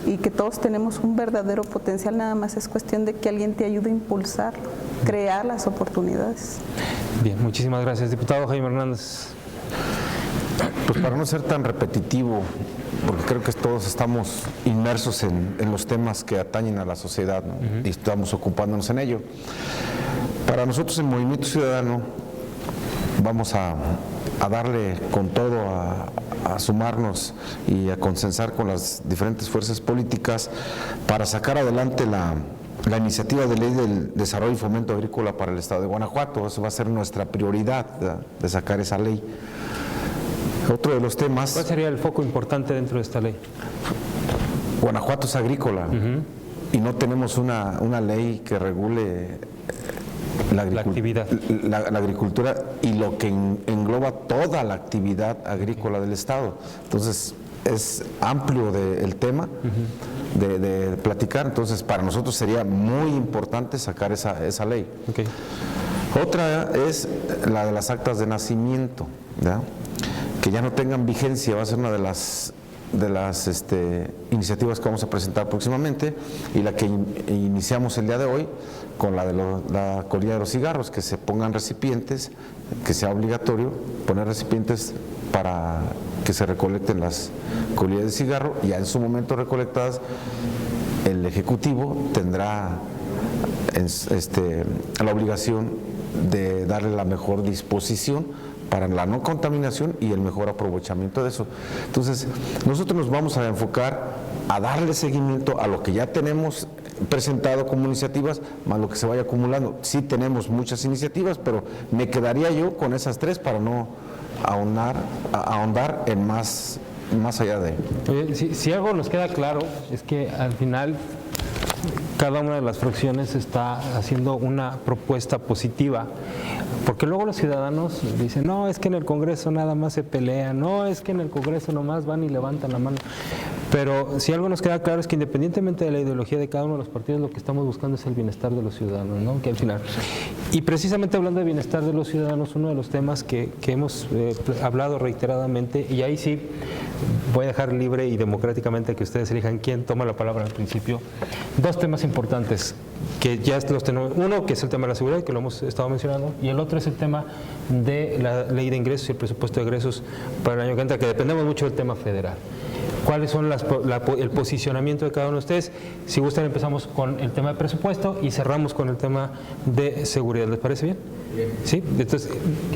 y que todos tenemos un verdadero potencial, nada más es cuestión de que alguien te ayude a impulsarlo, crear las oportunidades. Bien, muchísimas gracias. Diputado Jaime Hernández. Pues para no ser tan repetitivo, porque creo que todos estamos inmersos en los temas que atañen a la sociedad, ¿no? Y estamos ocupándonos en ello. Para nosotros en Movimiento Ciudadano vamos a darle con todo, a sumarnos y a consensar con las diferentes fuerzas políticas para sacar adelante la iniciativa de ley del desarrollo y fomento agrícola para el Estado de Guanajuato. Eso va a ser nuestra prioridad, de sacar esa ley. Otro de los temas... ¿Cuál sería el foco importante dentro de esta ley? Guanajuato es agrícola y no tenemos una ley que regule la actividad, la agricultura y lo que engloba toda la actividad agrícola del Estado. Entonces, es amplio el tema de platicar. Entonces, para nosotros sería muy importante sacar esa ley. Okay. Otra es la de las actas de nacimiento, ¿ya? Que ya no tengan vigencia, va a ser una de las iniciativas que vamos a presentar próximamente, y la que iniciamos el día de hoy con la de la colilla de los cigarros, que se pongan recipientes, que sea obligatorio poner recipientes para que se recolecten las colillas de cigarro, y ya en su momento recolectadas el Ejecutivo tendrá la obligación de darle la mejor disposición para la no contaminación y el mejor aprovechamiento de eso. Entonces, nosotros nos vamos a enfocar a darle seguimiento a lo que ya tenemos presentado como iniciativas, más lo que se vaya acumulando. Sí tenemos muchas iniciativas, pero me quedaría yo con esas 3 para no ahondar en más allá de... Oye, si algo nos queda claro es que al final cada una de las fracciones está haciendo una propuesta positiva, porque luego los ciudadanos dicen, no, es que en el Congreso nada más se pelean, no, es que en el Congreso nomás van y levantan la mano. Pero si algo nos queda claro es que independientemente de la ideología de cada uno de los partidos, lo que estamos buscando es el bienestar de los ciudadanos, ¿no? Que al final. Y precisamente hablando de bienestar de los ciudadanos, uno de los temas que hemos hablado reiteradamente, y ahí sí voy a dejar libre y democráticamente que ustedes elijan quién toma la palabra al principio, 2 temas importantes que ya los tenemos. Uno, que es el tema de la seguridad, que lo hemos estado mencionando, y el otro es el tema de la ley de ingresos y el presupuesto de egresos para el año que entra, que dependemos mucho del tema federal. ¿Cuáles son el posicionamiento de cada uno de ustedes? Si gustan, empezamos con el tema de presupuesto y cerramos con el tema de seguridad. ¿Les parece bien? Bien. ¿Sí? Entonces,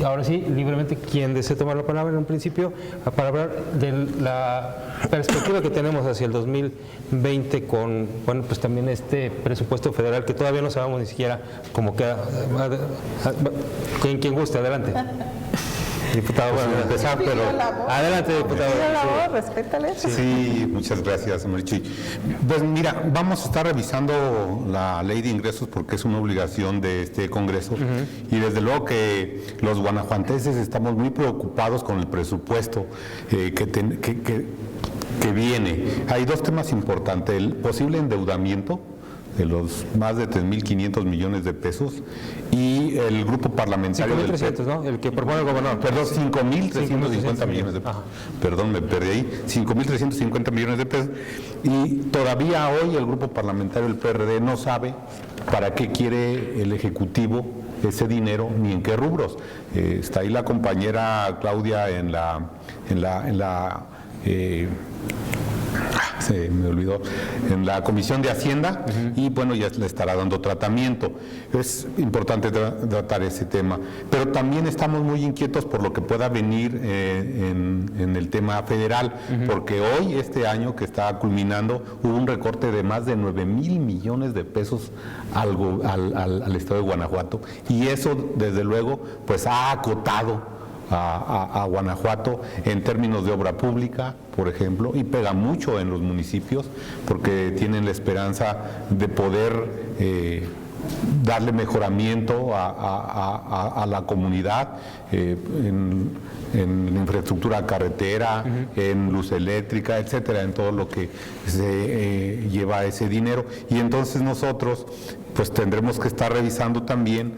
ahora sí, libremente, quien desee tomar la palabra en un principio, para hablar de la perspectiva que tenemos hacia el 2020 con, bueno, pues también este presupuesto federal que todavía no sabemos ni siquiera cómo queda. Quien guste, adelante. Diputado, bueno, empezar, pero adelante, diputado. Respétale. Sí, muchas gracias, Marichuy. Pues mira, vamos a estar revisando la ley de ingresos porque es una obligación de este Congreso, y desde luego que los guanajuatenses estamos muy preocupados con el presupuesto que viene. Hay 2 temas importantes: el posible endeudamiento de los más de 3.500 millones de pesos, y el grupo parlamentario 5.300, ¿no? El que propone el gobernador. Perdón, 5.350 millones de pesos. Perdón, me perdí ahí. 5.350 millones de pesos. Y todavía hoy el grupo parlamentario del PRD no sabe para qué quiere el Ejecutivo ese dinero ni en qué rubros. Está ahí la compañera Claudia se me olvidó, en la Comisión de Hacienda, y bueno, ya le estará dando tratamiento. Es importante tratar ese tema, pero también estamos muy inquietos por lo que pueda venir en el tema federal, porque hoy, este año que está culminando, hubo un recorte de más de 9,000 millones de pesos al estado de Guanajuato, y eso desde luego pues ha acotado a Guanajuato en términos de obra pública, por ejemplo, y pega mucho en los municipios porque tienen la esperanza de poder darle mejoramiento a la comunidad en infraestructura carretera, en luz eléctrica, etcétera, en todo lo que se lleva ese dinero. Y entonces nosotros pues tendremos que estar revisando también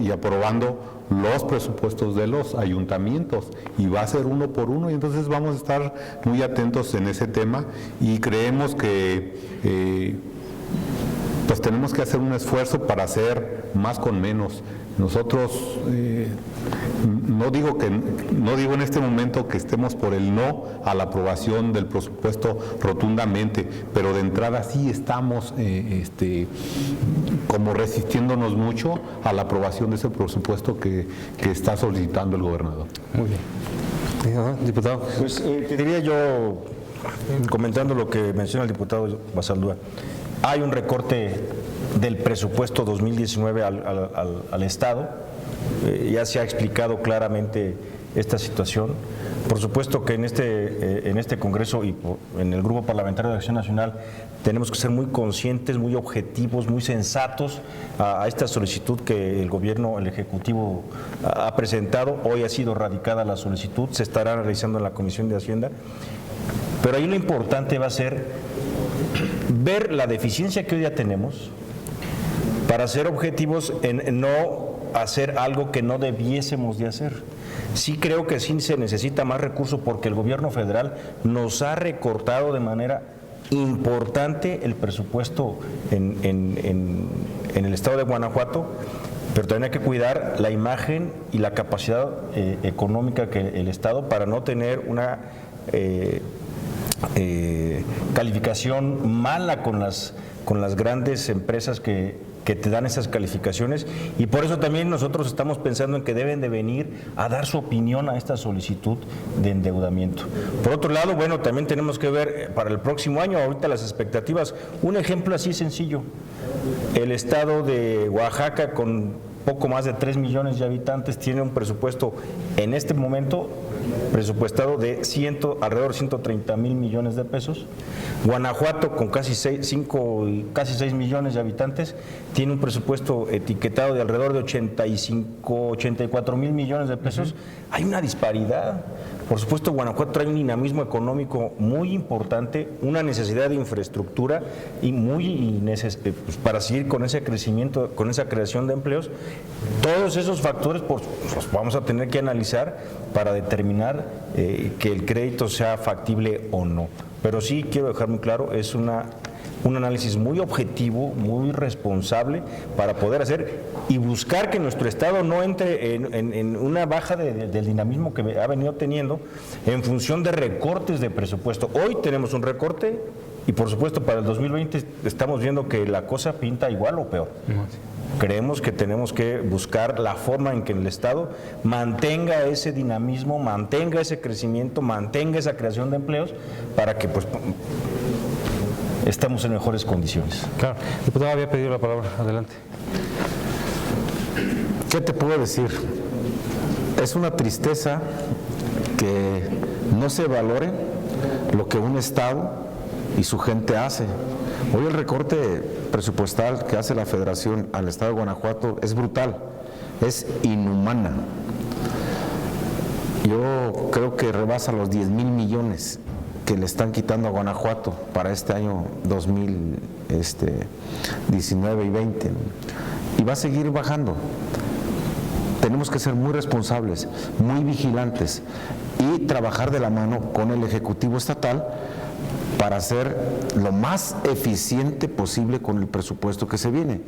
y aprobando los presupuestos de los ayuntamientos, y va a ser uno por uno, y entonces vamos a estar muy atentos en ese tema, y creemos que pues tenemos que hacer un esfuerzo para hacer más con menos. Nosotros no digo en este momento que estemos por el no a la aprobación del presupuesto rotundamente, pero de entrada sí estamos como resistiéndonos mucho a la aprobación de ese presupuesto que está solicitando el gobernador. Muy bien. Diputado. Pues te diría yo, comentando lo que menciona el diputado Basaldúa, hay un recorte del presupuesto 2019 al Estado. Ya se ha explicado claramente esta situación. Por supuesto que en este Congreso y en el Grupo Parlamentario de Acción Nacional tenemos que ser muy conscientes, muy objetivos, muy sensatos a esta solicitud que el Gobierno, el Ejecutivo ha presentado. Hoy ha sido radicada la solicitud, se estará realizando en la Comisión de Hacienda. Pero ahí lo importante va a ser ver la deficiencia que hoy ya tenemos para ser objetivos en no hacer algo que no debiésemos de hacer. Sí creo que sí se necesita más recursos porque el gobierno federal nos ha recortado de manera importante el presupuesto en el estado de Guanajuato, pero también hay que cuidar la imagen y la capacidad económica que el estado para no tener una calificación mala con las grandes empresas que te dan esas calificaciones, y por eso también nosotros estamos pensando en que deben de venir a dar su opinión a esta solicitud de endeudamiento. Por otro lado, bueno, también tenemos que ver para el próximo año, ahorita las expectativas, un ejemplo así sencillo, el estado de Oaxaca con poco más de 3 millones de habitantes tiene un presupuesto en este momento presupuestado de alrededor de 130 mil millones de pesos. Guanajuato, con casi 6 millones de habitantes, tiene un presupuesto etiquetado de alrededor de 84 mil millones de pesos. Hay una disparidad. Por supuesto, Guanajuato trae un dinamismo económico muy importante, una necesidad de infraestructura y pues, para seguir con ese crecimiento, con esa creación de empleos. Todos esos factores pues, los vamos a tener que analizar para determinar que el crédito sea factible o no. Pero sí quiero dejar muy claro, es un análisis muy objetivo, muy responsable para poder hacer y buscar que nuestro Estado no entre en una baja del dinamismo que ha venido teniendo en función de recortes de presupuesto. Hoy tenemos un recorte y por supuesto para el 2020 estamos viendo que la cosa pinta igual o peor. Creemos que tenemos que buscar la forma en que el Estado mantenga ese dinamismo, mantenga ese crecimiento, mantenga esa creación de empleos para que pues estemos en mejores condiciones. Claro. Diputado había pedido la palabra. Adelante. ¿Qué te puedo decir? Es una tristeza que no se valore lo que un Estado y su gente hace. Hoy el recorte presupuestal que hace la Federación al Estado de Guanajuato es brutal, es inhumana. Yo creo que rebasa los 10,000 millones que le están quitando a Guanajuato para este año 2019 y 20, y va a seguir bajando. Tenemos que ser muy responsables, muy vigilantes y trabajar de la mano con el Ejecutivo Estatal para ser lo más eficiente posible con el presupuesto que se viene.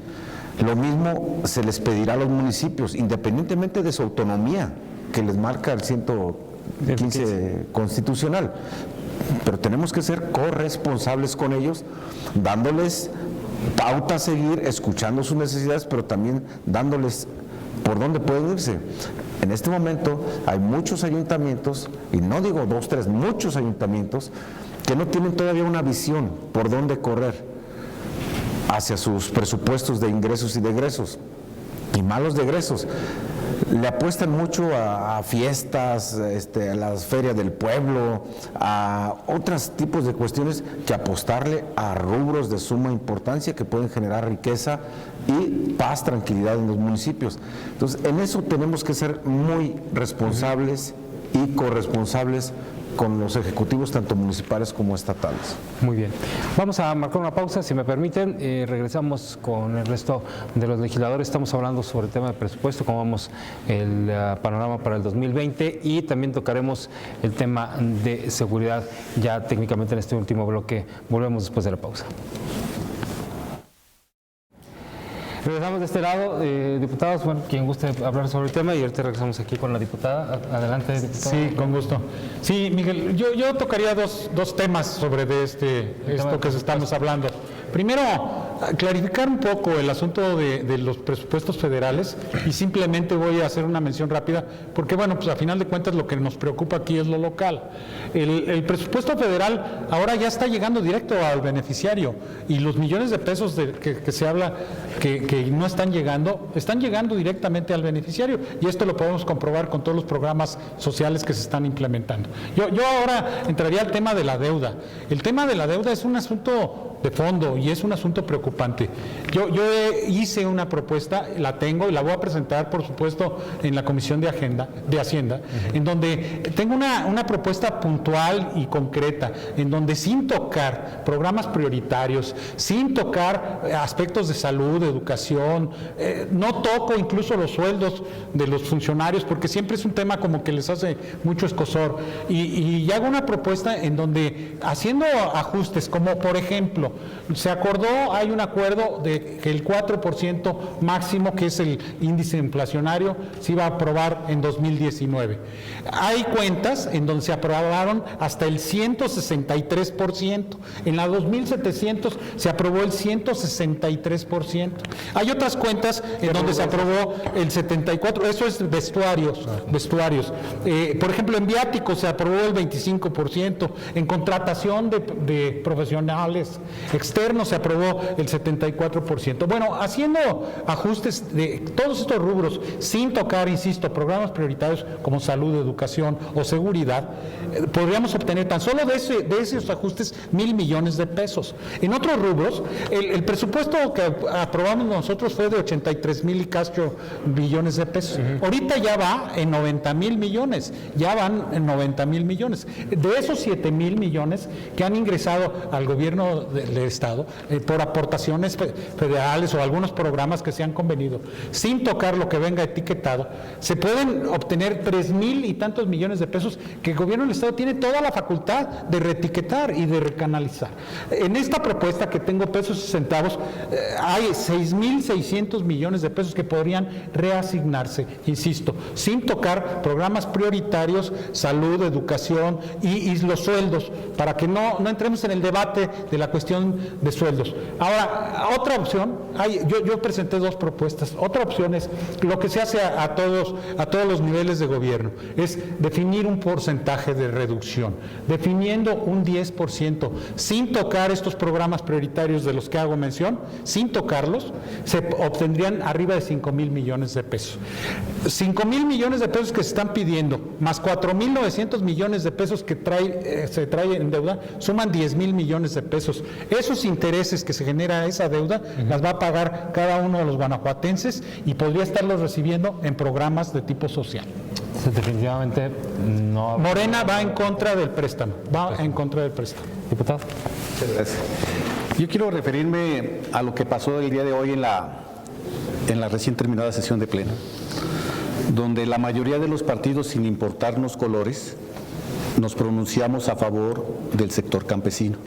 Lo mismo se les pedirá a los municipios, independientemente de su autonomía, que les marca el 115 constitucional. Pero tenemos que ser corresponsables con ellos, dándoles pauta a seguir, escuchando sus necesidades, pero también dándoles por dónde pueden irse. En este momento hay muchos ayuntamientos, y no digo 2, 3, muchos ayuntamientos, que no tienen todavía una visión por dónde correr hacia sus presupuestos de ingresos y de egresos, y malos de egresos. Le apuestan mucho a fiestas, a las ferias del pueblo, a otros tipos de cuestiones que apostarle a rubros de suma importancia que pueden generar riqueza y paz, tranquilidad en los municipios. Entonces, en eso tenemos que ser muy responsables y corresponsables con los ejecutivos tanto municipales como estatales. Muy bien. Vamos a marcar una pausa, si me permiten. Regresamos con el resto de los legisladores. Estamos hablando sobre el tema de presupuesto, cómo vamos el panorama para el 2020, y también tocaremos el tema de seguridad ya técnicamente en este último bloque. Volvemos después de la pausa. Regresamos de este lado, diputados, bueno, quien guste hablar sobre el tema, y ahorita regresamos aquí con la diputada. Adelante, diputada. Sí, con gusto. Sí, Miguel, yo tocaría dos temas sobre esto que estamos hablando. Primero, clarificar un poco el asunto de los presupuestos federales, y simplemente voy a hacer una mención rápida, porque bueno, pues a final de cuentas lo que nos preocupa aquí es lo local. El presupuesto federal ahora ya está llegando directo al beneficiario, y los millones de pesos que se habla que no están llegando directamente al beneficiario, y esto lo podemos comprobar con todos los programas sociales que se están implementando. Yo ahora entraría al tema de la deuda. El tema de la deuda es un asunto de fondo y es un asunto preocupante. Yo hice una propuesta, la tengo y la voy a presentar, por supuesto, en la Comisión de Hacienda, en donde tengo una propuesta puntual y concreta, en donde sin tocar programas prioritarios, sin tocar aspectos de salud, educación, no toco incluso los sueldos de los funcionarios porque siempre es un tema como que les hace mucho escozor, y hago una propuesta en donde haciendo ajustes, como por ejemplo, se acordó, hay un acuerdo de que el 4% máximo, que es el índice inflacionario, se iba a aprobar en 2019. Hay cuentas en donde se aprobaron hasta el 163%, en la 2700 se aprobó el 163%. Hay otras cuentas en donde se aprobó el 74%, eso es vestuarios. Por ejemplo, en viáticos se aprobó el 25%, en contratación de profesionales externos se aprobó el 74%. Bueno, haciendo ajustes de todos estos rubros, sin tocar, insisto, programas prioritarios como salud, educación o seguridad, podríamos obtener tan solo de esos ajustes 1,000 millones de pesos. En otros rubros, el presupuesto que aprobamos nosotros fue de 83,000 y cacho billones de pesos. Ahorita ya va en 90,000 millones, ya van en 90,000 millones. De esos 7,000 millones que han ingresado al gobierno del Estado por aportaciones federales o algunos programas que se han convenido, sin tocar lo que venga etiquetado, se pueden obtener 3,000 y tantos millones de pesos que el gobierno del Estado tiene toda la facultad de reetiquetar y de recanalizar. En esta propuesta que tengo pesos y centavos, hay 6,600 millones de pesos que podrían reasignarse, insisto, sin tocar programas prioritarios, salud, educación y los sueldos, para que no entremos en el debate de la cuestión de sueldos. Ahora, otra opción, yo presenté dos propuestas. Otra opción es lo que se hace a todos los niveles de gobierno, es definir un porcentaje de reducción, definiendo un 10%, sin tocar estos programas prioritarios de los que hago mención, sin tocarlos, se obtendrían arriba de 5,000 millones de pesos. 5,000 millones de pesos que se están pidiendo, más 4,900 millones de pesos que se trae en deuda, suman 10,000 millones de pesos. Esos intereses que se genera esa deuda, las va a pagar cada uno de los guanajuatenses y podría estarlos recibiendo en programas de tipo social. Definitivamente no. Morena va en contra del préstamo, Diputado. Muchas gracias. Yo quiero referirme a lo que pasó el día de hoy en la recién terminada sesión de pleno, donde la mayoría de los partidos, sin importarnos colores, nos pronunciamos a favor del sector campesino,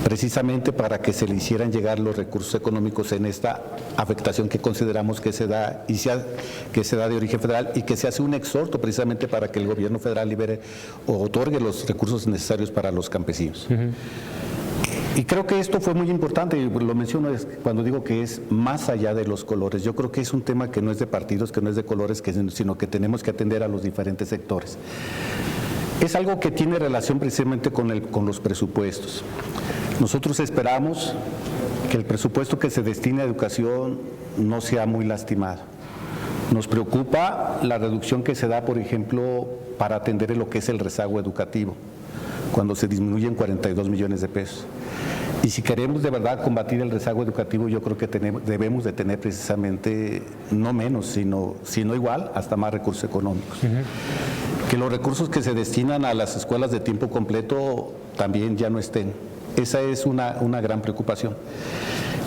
precisamente para que se le hicieran llegar los recursos económicos en esta afectación que consideramos que se da de origen federal, y que se hace un exhorto precisamente para que el gobierno federal libere o otorgue los recursos necesarios para los campesinos. Y creo que esto fue muy importante, y lo menciono cuando digo que es más allá de los colores. Yo creo que es un tema que no es de partidos, que no es de colores, sino que tenemos que atender a los diferentes sectores. Es algo que tiene relación precisamente con los presupuestos. Nosotros esperamos que el presupuesto que se destine a educación no sea muy lastimado. Nos preocupa la reducción que se da, por ejemplo, para atender lo que es el rezago educativo, cuando se disminuyen 42 millones de pesos. Y si queremos de verdad combatir el rezago educativo, yo creo que debemos de tener precisamente no menos, sino igual, hasta más recursos económicos. Que los recursos que se destinan a las escuelas de tiempo completo también ya no estén. Esa es una gran preocupación.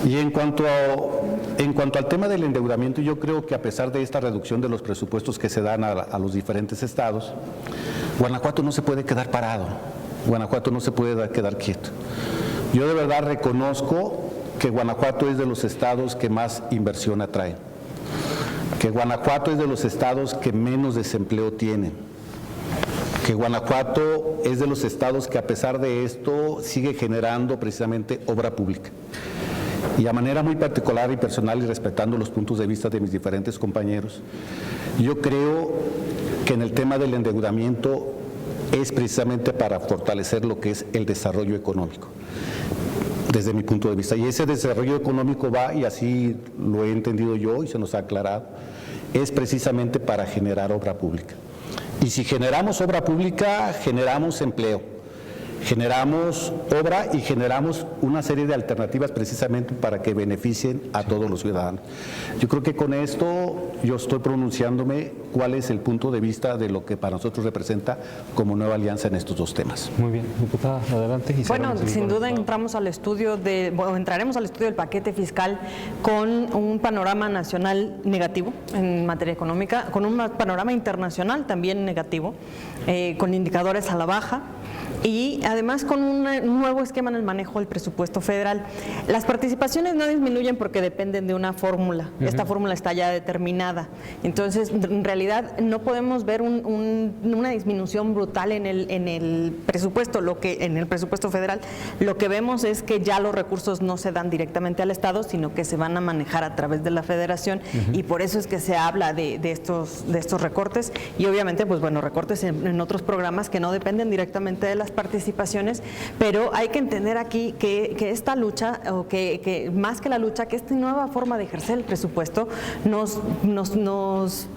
Y en cuanto al tema del endeudamiento, yo creo que a pesar de esta reducción de los presupuestos que se dan a los diferentes estados, Guanajuato no se puede quedar parado, Guanajuato no se puede quedar quieto. Yo de verdad reconozco que Guanajuato es de los estados que más inversión atrae, que Guanajuato es de los estados que menos desempleo tienen, que Guanajuato es de los estados que a pesar de esto sigue generando precisamente obra pública. Y a manera muy particular y personal, y respetando los puntos de vista de mis diferentes compañeros, yo creo que en el tema del endeudamiento es precisamente para fortalecer lo que es el desarrollo económico, desde mi punto de vista. Y ese desarrollo económico va, y así lo he entendido yo y se nos ha aclarado, es precisamente para generar obra pública. Y si generamos obra pública, generamos empleo. generamos obra y generamos una serie de alternativas precisamente para que beneficien a todos los ciudadanos. Yo creo que con esto yo estoy pronunciándome cuál es el punto de vista de lo que para nosotros representa como Nueva Alianza en estos dos temas. Muy bien, diputada, adelante. Y bueno, cerramos sin duda entraremos al estudio del paquete fiscal con un panorama nacional negativo en materia económica, con un panorama internacional también negativo, con indicadores a la baja. Y además con un nuevo esquema en el manejo del presupuesto federal. Las participaciones no disminuyen porque dependen de una fórmula. Esta fórmula está ya determinada. Entonces, en realidad, no podemos ver una disminución brutal en el presupuesto. En el presupuesto federal, lo que vemos es que ya los recursos no se dan directamente al Estado, sino que se van a manejar a través de la Federación, y por eso es que se habla de estos recortes, y obviamente, pues bueno, recortes en otros programas que no dependen directamente de las participaciones, pero hay que entender aquí que esta lucha, o que más que la lucha, que esta nueva forma de ejercer el presupuesto nos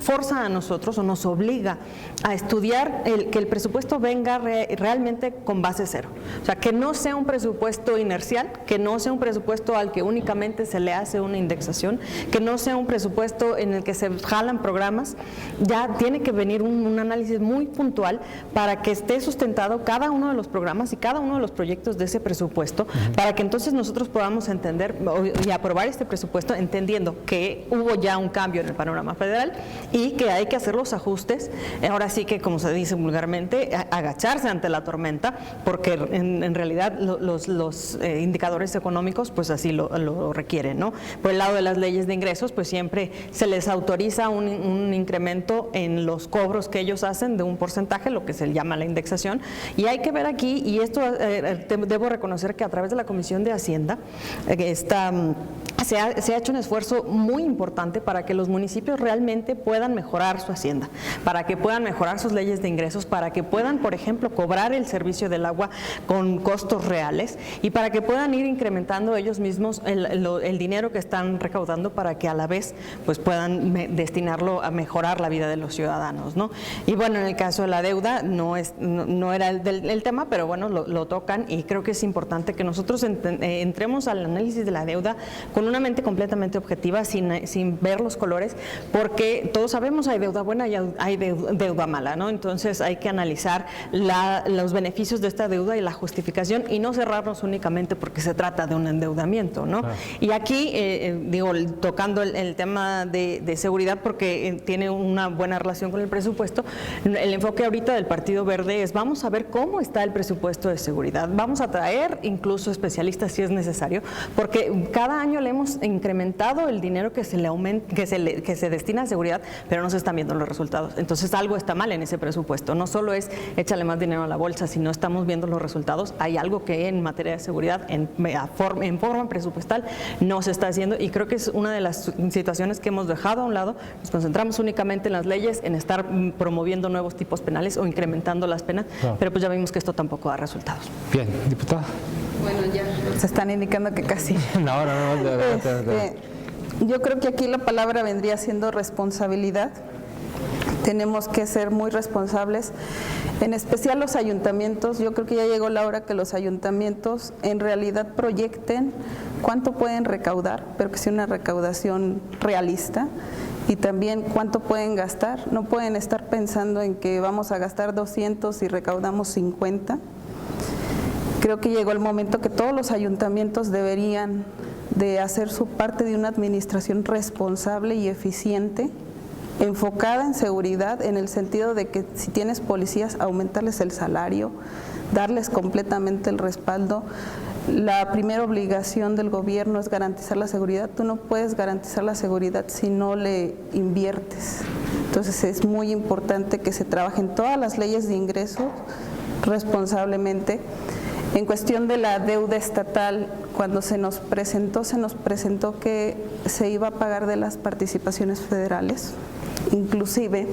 forza a nosotros, o nos obliga a estudiar que el presupuesto venga realmente con base cero. O sea, que no sea un presupuesto inercial, que no sea un presupuesto al que únicamente se le hace una indexación, que no sea un presupuesto en el que se jalan programas. Ya tiene que venir un análisis muy puntual para que esté sustentado cada uno de los programas y cada uno de los proyectos de ese presupuesto, para que entonces nosotros podamos entender y aprobar este presupuesto entendiendo que hubo ya un cambio en el panorama federal y que hay que hacer los ajustes. Ahora sí que, como se dice vulgarmente, agacharse ante la tormenta, porque en realidad los indicadores económicos pues así lo requieren, ¿no? Por el lado de las leyes de ingresos, pues siempre se les autoriza un incremento en los cobros que ellos hacen de un porcentaje, lo que se llama la indexación, y hay que ver aquí, y esto debo reconocer que a través de la Comisión de Hacienda se ha hecho un esfuerzo muy importante para que los municipios realmente puedan mejorar su hacienda, para que puedan mejorar sus leyes de ingresos, para que puedan, por ejemplo, cobrar el servicio del agua con costos reales, y para que puedan ir incrementando ellos mismos el dinero que están recaudando, para que a la vez pues puedan destinarlo a mejorar la vida de los ciudadanos, ¿no? Y bueno, en el caso de la deuda no era el tema, pero bueno, lo tocan, y creo que es importante que nosotros entremos al análisis de la deuda con una mente completamente objetiva, sin ver los colores, porque todos sabemos hay deuda buena y hay deuda mala, ¿no? Entonces hay que analizar los beneficios de esta deuda y la justificación, y no cerrarnos únicamente porque se trata de un endeudamiento, ¿no? Claro. Y aquí, tocando el tema de seguridad, porque tiene una buena relación con el presupuesto, el enfoque ahorita del Partido Verde es: vamos a ver cómo está el presupuesto de seguridad, vamos a traer incluso especialistas si es necesario, porque cada año le hemos incrementado el dinero que se destina a seguridad, pero no se están viendo los resultados. Entonces algo está mal en ese presupuesto. No solo es échale más dinero a la bolsa, si no estamos viendo los resultados, hay algo que en materia de seguridad, en forma presupuestal, no se está haciendo, y creo que es una de las situaciones que hemos dejado a un lado. Nos concentramos únicamente en las leyes, en estar promoviendo nuevos tipos penales o incrementando las penas, claro, pero pues ya vimos que esto tampoco da resultados. Bien, diputada. Bueno, ya se están indicando que casi. No. Yo creo que aquí la palabra vendría siendo responsabilidad. Tenemos que ser muy responsables, en especial los ayuntamientos. Yo creo que ya llegó la hora que los ayuntamientos en realidad proyecten cuánto pueden recaudar, pero que sea una recaudación realista, y también cuánto pueden gastar. No pueden estar pensando en que vamos a gastar 200 y recaudamos 50. Creo que llegó el momento que todos los ayuntamientos deberían de hacer su parte de una administración responsable y eficiente, enfocada en seguridad, en el sentido de que si tienes policías, aumentarles el salario, darles completamente el respaldo. La primera obligación del gobierno es garantizar la seguridad. Tú no puedes garantizar la seguridad si no le inviertes. Entonces es muy importante que se trabajen todas las leyes de ingresos responsablemente. En cuestión de la deuda estatal, cuando se nos presentó que se iba a pagar de las participaciones federales. Inclusive,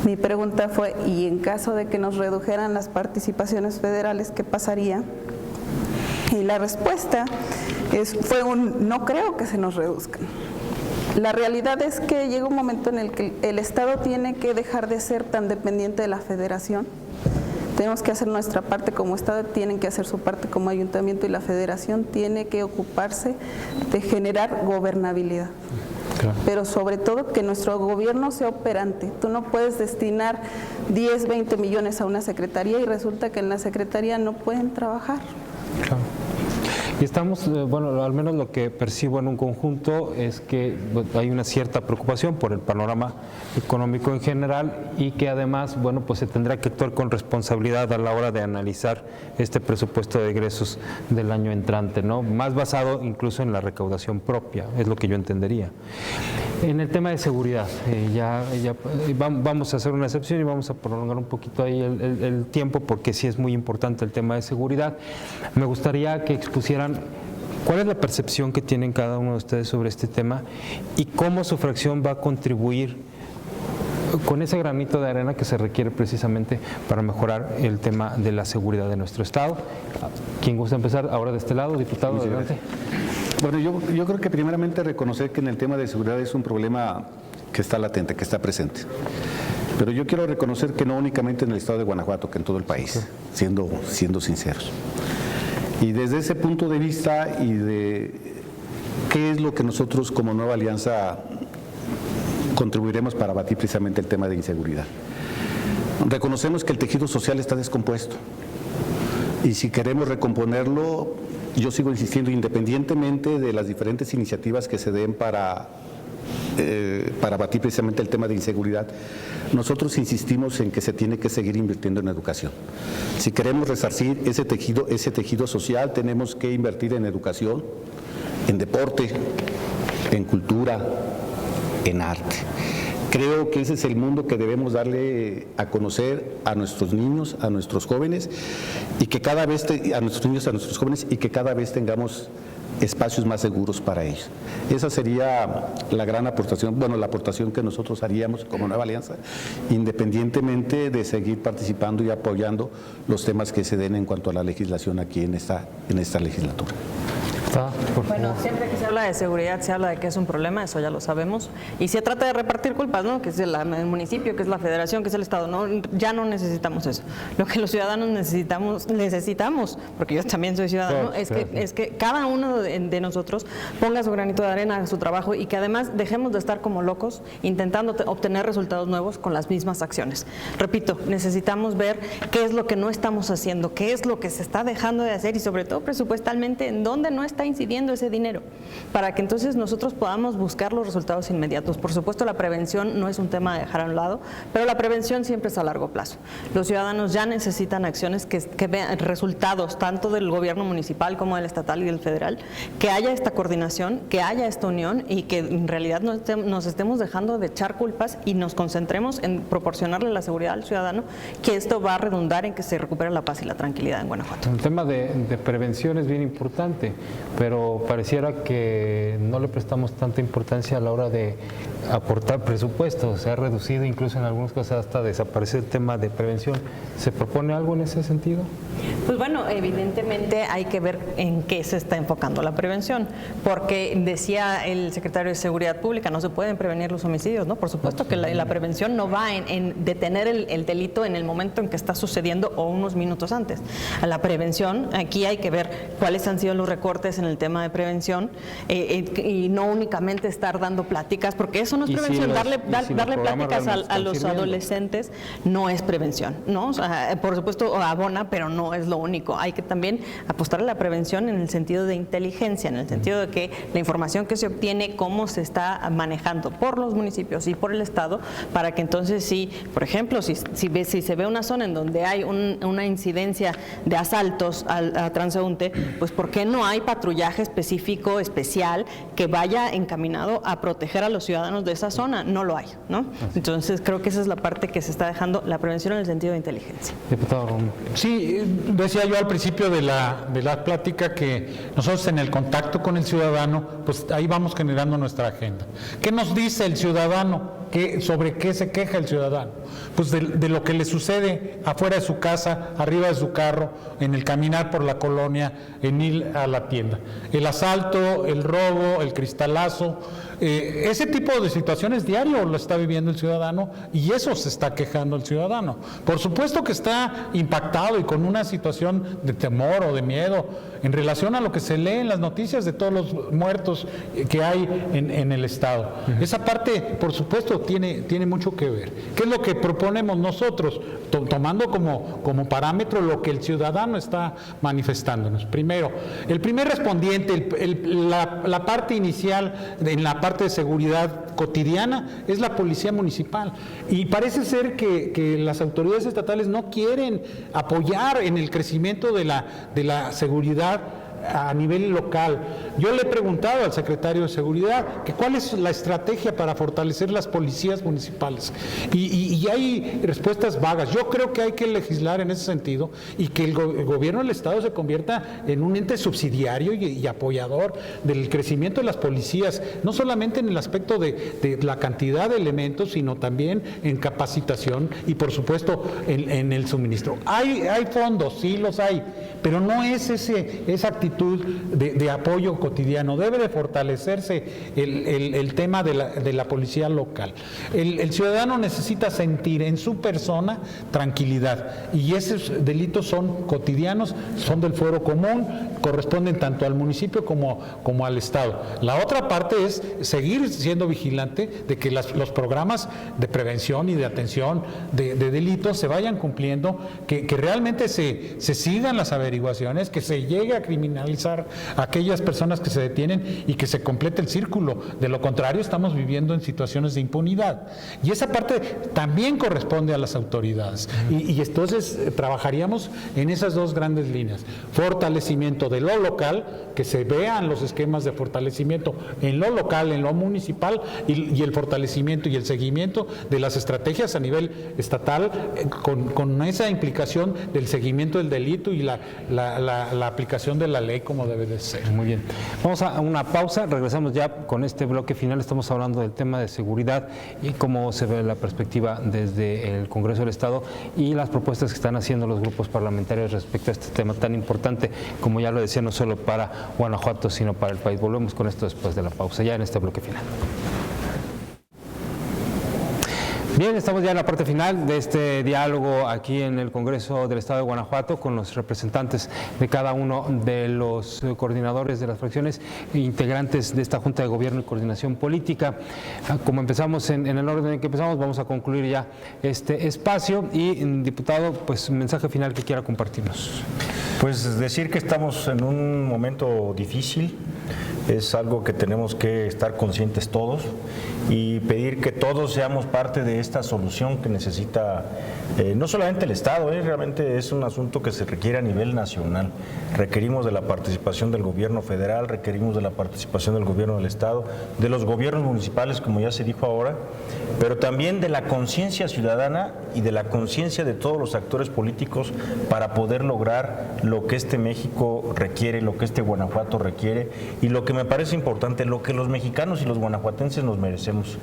mi pregunta fue: ¿y en caso de que nos redujeran las participaciones federales, qué pasaría? Y la respuesta fue no creo que se nos reduzcan. La realidad es que llega un momento en el que el Estado tiene que dejar de ser tan dependiente de la Federación. Tenemos que hacer nuestra parte como Estado, tienen que hacer su parte como ayuntamiento y la federación tiene que ocuparse de generar gobernabilidad. Claro. Pero sobre todo que nuestro gobierno sea operante. Tú no puedes destinar 10, 20 millones a una secretaría y resulta que en la secretaría no pueden trabajar. Claro. Y estamos, bueno, al menos lo que percibo en un conjunto es que hay una cierta preocupación por el panorama económico en general y que además, bueno, pues se tendrá que actuar con responsabilidad a la hora de analizar este presupuesto de egresos del año entrante, ¿no? Más basado incluso en la recaudación propia, es lo que yo entendería. En el tema de seguridad, vamos a hacer una excepción y vamos a prolongar un poquito ahí el tiempo porque sí es muy importante el tema de seguridad. Me gustaría que expusieran cuál es la percepción que tienen cada uno de ustedes sobre este tema y cómo su fracción va a contribuir con ese granito de arena que se requiere precisamente para mejorar el tema de la seguridad de nuestro Estado. ¿Quién gusta empezar ahora de este lado, diputado? Adelante. Bueno, yo creo que primeramente reconocer que en el tema de seguridad es un problema que está latente, que está presente. Pero yo quiero reconocer que no únicamente en el Estado de Guanajuato, que en todo el país, siendo sinceros. Y desde ese punto de vista y de qué es lo que nosotros como Nueva Alianza contribuiremos para abatir precisamente el tema de inseguridad. Reconocemos que el tejido social está descompuesto y si queremos recomponerlo, yo sigo insistiendo, independientemente de las diferentes iniciativas que se den para abatir precisamente el tema de inseguridad, nosotros insistimos en que se tiene que seguir invirtiendo en educación. Si queremos resarcir ese tejido social, tenemos que invertir en educación, en deporte, en cultura, en arte. Creo que ese es el mundo que debemos darle a conocer a nuestros niños, a nuestros jóvenes, y que cada vez a nuestros niños, a nuestros jóvenes, y que cada vez tengamos espacios más seguros para ellos. Esa sería la gran aportación, bueno, la aportación que nosotros haríamos como Nueva Alianza, independientemente de seguir participando y apoyando los temas que se den en cuanto a la legislación aquí en esta legislatura. Bueno, siempre que se habla de seguridad se habla de que es un problema, eso ya lo sabemos, y se trata de repartir culpas, ¿no? Que es el municipio, que es la federación, que es el Estado, ¿no? Ya no necesitamos eso. Lo que los ciudadanos necesitamos, porque yo también soy ciudadano, es que cada uno de nosotros ponga su granito de arena a su trabajo y que además dejemos de estar como locos intentando obtener resultados nuevos con las mismas acciones. Repito, necesitamos ver qué es lo que no estamos haciendo, qué es lo que se está dejando de hacer y sobre todo presupuestalmente en dónde no está incidiendo ese dinero, para que entonces nosotros podamos buscar los resultados inmediatos. Por supuesto, la prevención no es un tema de dejar a un lado, pero la prevención siempre es a largo plazo. Los ciudadanos ya necesitan acciones que vean resultados, tanto del gobierno municipal como del estatal y del federal, que haya esta coordinación, que haya esta unión y que en realidad nos estemos dejando de echar culpas y nos concentremos en proporcionarle la seguridad al ciudadano, que esto va a redundar en que se recupere la paz y la tranquilidad en Guanajuato. El tema de prevención es bien importante, pero pareciera que no le prestamos tanta importancia a la hora de aportar presupuestos. Se ha reducido incluso en algunos casos hasta desaparecer el tema de prevención. ¿Se propone algo en ese sentido? Pues bueno, evidentemente hay que ver en qué se está enfocando la prevención, porque decía el secretario de Seguridad Pública, no se pueden prevenir los homicidios, ¿no? Por supuesto que la prevención no va en detener el delito en el momento en que está sucediendo o unos minutos antes. A la prevención, aquí hay que ver cuáles han sido los recortes en el tema de prevención y no únicamente estar dando pláticas, porque eso no es prevención. Darle pláticas a los adolescentes no es prevención, ¿no? O sea, por supuesto abona, pero no es lo único. Hay que también apostarle a la prevención en el sentido de inteligencia, en el sentido de que la información que se obtiene, cómo se está manejando por los municipios y por el Estado, para que entonces sí, por ejemplo, si se ve una zona en donde hay una incidencia de asaltos a transeúnte, pues ¿por qué no hay patrullaje específico, especial, que vaya encaminado a proteger a los ciudadanos de esa zona? No lo hay, ¿no? Entonces creo que esa es la parte que se está dejando, la prevención en el sentido de inteligencia. Diputado Romo. Sí, decía yo al principio de la plática que nosotros en el contacto con el ciudadano, pues ahí vamos generando nuestra agenda. ¿Qué nos dice el ciudadano? ¿Sobre qué se queja el ciudadano? Pues de lo que le sucede afuera de su casa, arriba de su carro, en el caminar por la colonia, en ir a la tienda. El asalto, el robo, el cristalazo, ese tipo de situaciones diario lo está viviendo el ciudadano y eso se está quejando el ciudadano. Por supuesto que está impactado y con una situación de temor o de miedo en relación a lo que se lee en las noticias de todos los muertos que hay en el Estado. Esa parte, por supuesto, tiene mucho que ver. ¿Qué es lo que proponemos nosotros? Tomando como parámetro lo que el ciudadano está manifestándonos. Primero, el primer respondiente, la parte inicial, en la parte de seguridad cotidiana, es la policía municipal. Y parece ser que las autoridades estatales no quieren apoyar en el crecimiento de la seguridad a nivel local. Yo le he preguntado al secretario de Seguridad que cuál es la estrategia para fortalecer las policías municipales y hay respuestas vagas. Yo creo que hay que legislar en ese sentido y que el gobierno del Estado se convierta en un ente subsidiario y apoyador del crecimiento de las policías, no solamente en el aspecto de la cantidad de elementos, sino también en capacitación y por supuesto en el suministro. Hay fondos, sí los hay, pero no es esa actitud de apoyo cotidiano. Debe de fortalecerse el tema de la policía local. El ciudadano necesita sentir en su persona tranquilidad y esos delitos son cotidianos, son del fuero común, corresponden tanto al municipio como al Estado. La otra parte es seguir siendo vigilante de que los programas de prevención y de atención de delitos se vayan cumpliendo, que realmente se sigan las averiguaciones, que se llegue a criminalizar a aquellas personas que se detienen y que se complete el círculo. De lo contrario, estamos viviendo en situaciones de impunidad. Y esa parte también corresponde a las autoridades. Y entonces trabajaríamos en esas dos grandes líneas. Fortalecimiento de lo local, que se vean los esquemas de fortalecimiento en lo local, en lo municipal, y el fortalecimiento y el seguimiento de las estrategias a nivel estatal, con esa implicación del seguimiento del delito y la aplicación de la ley como debe de ser. Muy bien. Vamos a una pausa, regresamos ya con este bloque final. Estamos hablando del tema de seguridad y cómo se ve la perspectiva desde el Congreso del Estado y las propuestas que están haciendo los grupos parlamentarios respecto a este tema tan importante, como ya lo decía, no solo para Guanajuato, sino para el país. Volvemos con esto después de la pausa, ya en este bloque final. Bien, estamos ya en la parte final de este diálogo aquí en el Congreso del Estado de Guanajuato con los representantes de cada uno de los coordinadores de las fracciones e integrantes de esta Junta de Gobierno y Coordinación Política. Como empezamos en el orden en que empezamos, vamos a concluir ya este espacio y, diputado, pues un mensaje final que quiera compartirnos. Pues decir que estamos en un momento difícil, es algo que tenemos que estar conscientes todos y pedir que todos seamos parte de esta solución que necesita no solamente el Estado, realmente es un asunto que se requiere a nivel nacional. Requerimos de la participación del gobierno federal, requerimos de la participación del gobierno del Estado, de los gobiernos municipales, como ya se dijo ahora, pero también de la conciencia ciudadana y de la conciencia de todos los actores políticos para poder lograr lo que este México requiere, lo que este Guanajuato requiere y lo que me parece importante, lo que los mexicanos y los guanajuatenses nos merecemos.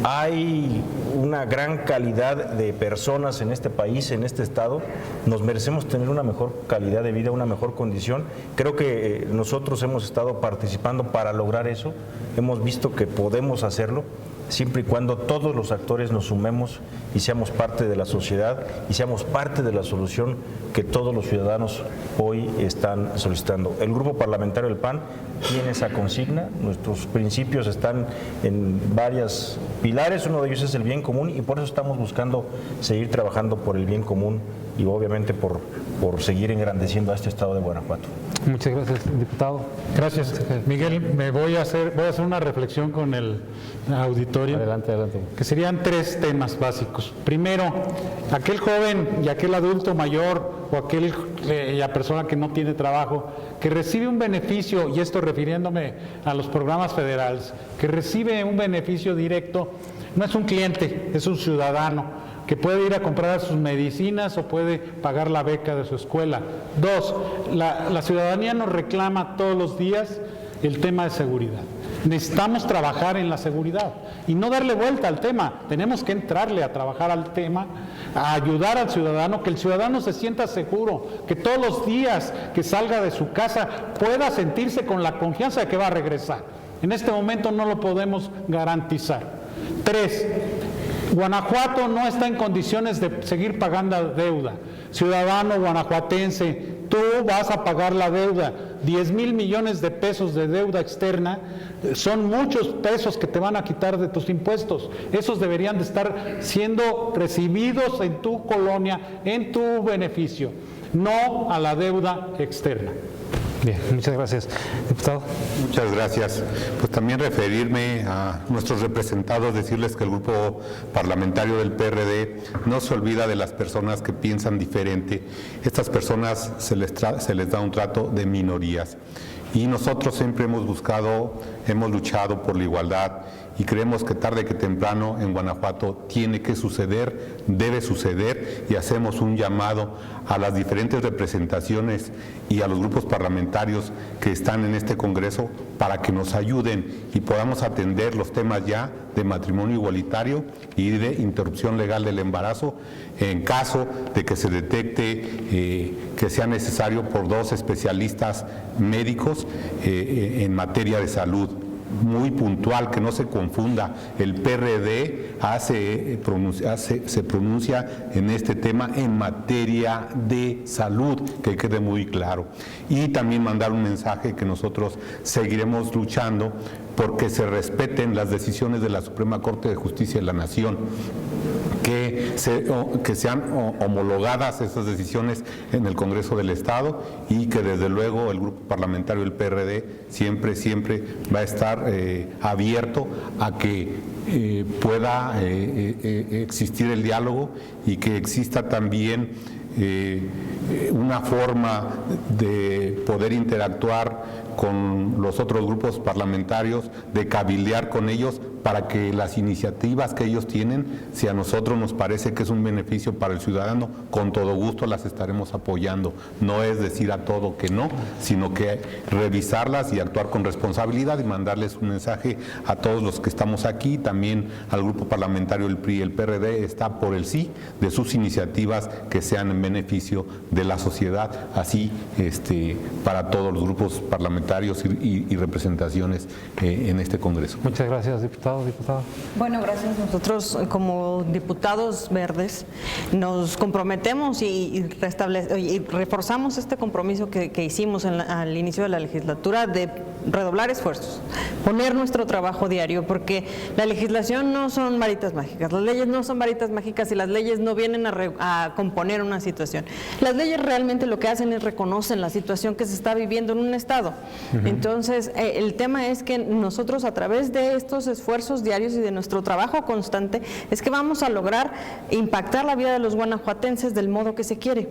Hay una gran calidad de personas en este país, en este estado. Nos merecemos tener una mejor calidad de vida, una mejor condición. Creo que nosotros hemos estado participando para lograr eso. Hemos visto que podemos hacerlo, siempre y cuando todos los actores nos sumemos y seamos parte de la sociedad y seamos parte de la solución que todos los ciudadanos hoy están solicitando. El Grupo Parlamentario del PAN tiene esa consigna, nuestros principios están en varios pilares, uno de ellos es el bien común y por eso estamos buscando seguir trabajando por el bien común y obviamente por seguir engrandeciendo a este estado de Guanajuato. Muchas gracias, diputado. Gracias, Miguel. Voy a hacer una reflexión con el auditorio. Adelante. Que serían 3 temas básicos. Primero, aquel joven y aquel adulto mayor o aquella persona que no tiene trabajo, que recibe un beneficio, y esto refiriéndome a los programas federales, que recibe un beneficio directo, no es un cliente, es un ciudadano que puede ir a comprar sus medicinas o puede pagar la beca de su escuela. 2, la ciudadanía nos reclama todos los días el tema de seguridad. Necesitamos trabajar en la seguridad y no darle vuelta al tema. Tenemos que entrarle a trabajar al tema, a ayudar al ciudadano, que el ciudadano se sienta seguro, que todos los días que salga de su casa pueda sentirse con la confianza de que va a regresar. En este momento no lo podemos garantizar. 3. Guanajuato no está en condiciones de seguir pagando deuda. Ciudadano guanajuatense, tú vas a pagar la deuda. 10,000 millones de pesos de deuda externa son muchos pesos que te van a quitar de tus impuestos. Esos deberían de estar siendo recibidos en tu colonia, en tu beneficio, no a la deuda externa. Bien, muchas gracias. Diputado. Muchas gracias. Pues también referirme a nuestros representados, decirles que el grupo parlamentario del PRD no se olvida de las personas que piensan diferente. Estas personas se les da un trato de minorías. Y nosotros siempre hemos luchado por la igualdad y creemos que tarde que temprano en Guanajuato tiene que suceder, debe suceder, y hacemos un llamado a las diferentes representaciones y a los grupos parlamentarios que están en este Congreso para que nos ayuden y podamos atender los temas ya de matrimonio igualitario y de interrupción legal del embarazo en caso de que se detecte que sea necesario por 2 especialistas médicos en materia de salud. Muy puntual, que no se confunda, el PRD se pronuncia en este tema en materia de salud, que quede muy claro. Y también mandar un mensaje que nosotros seguiremos luchando porque se respeten las decisiones de la Suprema Corte de Justicia de la Nación, que sean homologadas esas decisiones en el Congreso del Estado, y que desde luego el grupo parlamentario del PRD siempre va a estar abierto a que pueda existir el diálogo y que exista también una forma de poder interactuar con los otros grupos parlamentarios, de cabildear con ellos para que las iniciativas que ellos tienen, si a nosotros nos parece que es un beneficio para el ciudadano, con todo gusto las estaremos apoyando. No es decir a todo que no, sino que revisarlas y actuar con responsabilidad y mandarles un mensaje a todos los que estamos aquí. También al grupo parlamentario del PRI y el PRD está por el sí de sus iniciativas que sean en beneficio de la sociedad, así para todos los grupos parlamentarios y representaciones en este Congreso. Muchas gracias, diputado. Diputada. Bueno, gracias. Nosotros como diputados verdes nos comprometemos y reforzamos este compromiso que hicimos al inicio de la legislatura de redoblar esfuerzos, poner nuestro trabajo diario, porque la legislación no son varitas mágicas, las leyes no son varitas mágicas y las leyes no vienen a componer una situación. Las leyes realmente lo que hacen es reconocen la situación que se está viviendo en un estado. Entonces, el tema es que nosotros a través de estos esfuerzos diarios y de nuestro trabajo constante es que vamos a lograr impactar la vida de los guanajuatenses del modo que se quiere.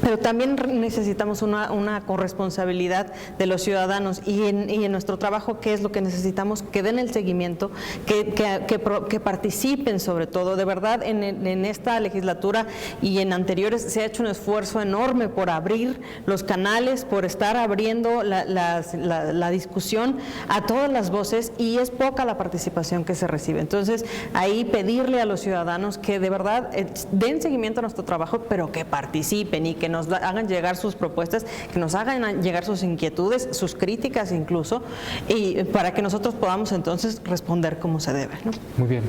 Pero también necesitamos una corresponsabilidad de los ciudadanos y en nuestro trabajo, ¿qué es lo que necesitamos? Que den el seguimiento, que participen sobre todo. De verdad, en esta legislatura y en anteriores se ha hecho un esfuerzo enorme por abrir los canales, por estar abriendo la discusión a todas las voces, y es poca la participación que se recibe. Entonces, ahí pedirle a los ciudadanos que de verdad den seguimiento a nuestro trabajo, pero que participen y que nos hagan llegar sus propuestas, que nos hagan llegar sus inquietudes, sus críticas incluso, y para que nosotros podamos entonces responder como se debe, ¿no? Muy bien.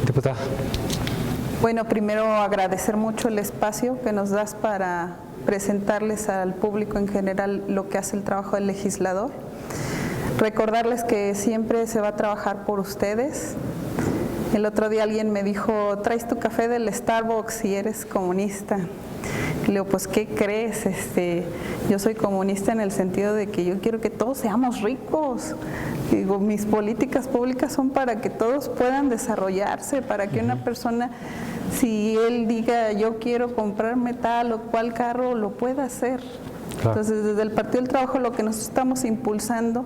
Diputada. Bueno, primero agradecer mucho el espacio que nos das para presentarles al público en general lo que hace el trabajo del legislador. Recordarles que siempre se va a trabajar por ustedes. El otro día alguien me dijo, traes tu café del Starbucks y eres comunista. Le digo, pues, ¿qué crees? Yo soy comunista en el sentido de que yo quiero que todos seamos ricos. Y digo, mis políticas públicas son para que todos puedan desarrollarse, para que una persona, si él diga, yo quiero comprarme tal o cual carro, lo pueda hacer. Claro. Entonces, desde el Partido del Trabajo lo que nos estamos impulsando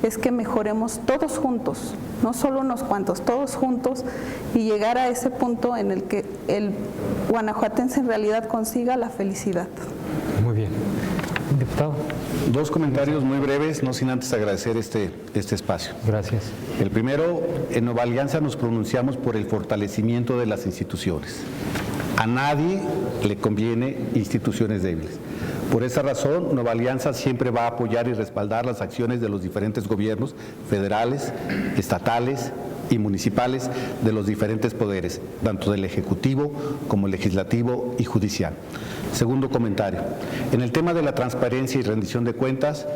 es que mejoremos todos juntos, no solo unos cuantos, todos juntos, y llegar a ese punto en el que el guanajuatense en realidad consiga la felicidad. Muy bien. Diputado. Dos comentarios muy breves, no sin antes agradecer este espacio. Gracias. El primero, en Nueva Alianza nos pronunciamos por el fortalecimiento de las instituciones. A nadie le conviene instituciones débiles. Por esa razón, Nueva Alianza siempre va a apoyar y respaldar las acciones de los diferentes gobiernos federales, estatales y municipales de los diferentes poderes, tanto del Ejecutivo como Legislativo y Judicial. Segundo comentario, en el tema de la transparencia y rendición de cuentas,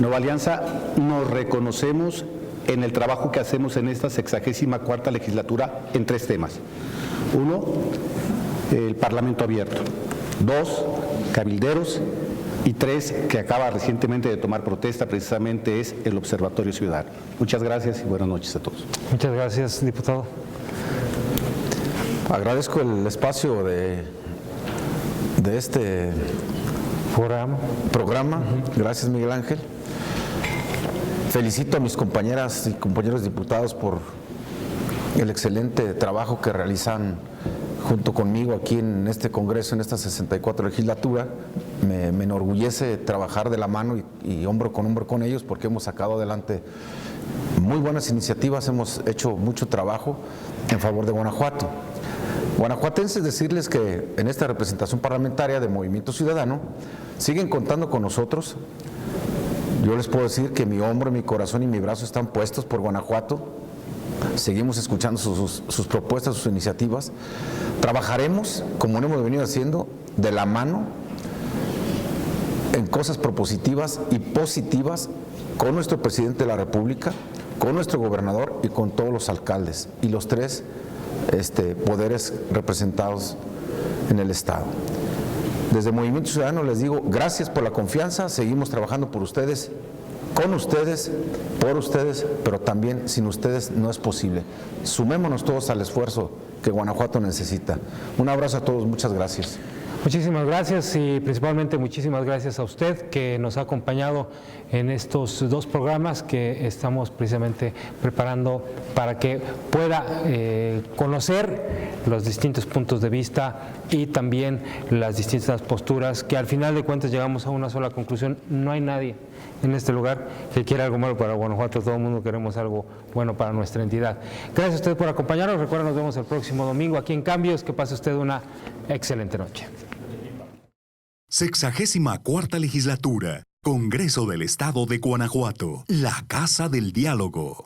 Nueva Alianza nos reconocemos en el trabajo que hacemos en esta 64ª legislatura en 3 temas. 1, el Parlamento abierto. 2, cabilderos. Y 3, que acaba recientemente de tomar protesta, precisamente es el Observatorio Ciudadano. Muchas gracias y buenas noches a todos. Muchas gracias, diputado. Agradezco el espacio de este programa. Gracias, Miguel Ángel. Felicito a mis compañeras y compañeros diputados por el excelente trabajo que realizan junto conmigo aquí en este Congreso, en esta 64 legislatura. Me enorgullece trabajar de la mano y hombro con ellos, porque hemos sacado adelante muy buenas iniciativas, hemos hecho mucho trabajo en favor de Guanajuato. Guanajuatenses, decirles que en esta representación parlamentaria de Movimiento Ciudadano siguen contando con nosotros. Yo les puedo decir que mi hombro, mi corazón y mi brazo están puestos por Guanajuato. Seguimos escuchando sus propuestas, sus iniciativas. Trabajaremos, como hemos venido haciendo, de la mano en cosas propositivas y positivas con nuestro presidente de la República, con nuestro gobernador y con todos los alcaldes y los 3 poderes representados en el Estado. Desde Movimiento Ciudadano les digo gracias por la confianza, seguimos trabajando por ustedes, con ustedes, por ustedes, pero también sin ustedes no es posible. Sumémonos todos al esfuerzo que Guanajuato necesita. Un abrazo a todos, muchas gracias. Muchísimas gracias y principalmente muchísimas gracias a usted que nos ha acompañado en estos 2 programas que estamos precisamente preparando para que pueda conocer los distintos puntos de vista y también las distintas posturas, que al final de cuentas llegamos a una sola conclusión: no hay nadie en este lugar que quiera algo malo para Guanajuato, todo el mundo queremos algo bueno para nuestra entidad. Gracias a usted por acompañarnos, recuerden, nos vemos el próximo domingo aquí en Cambios, que pase usted una excelente noche. 64ª Legislatura, Congreso del Estado de Guanajuato, la Casa del Diálogo.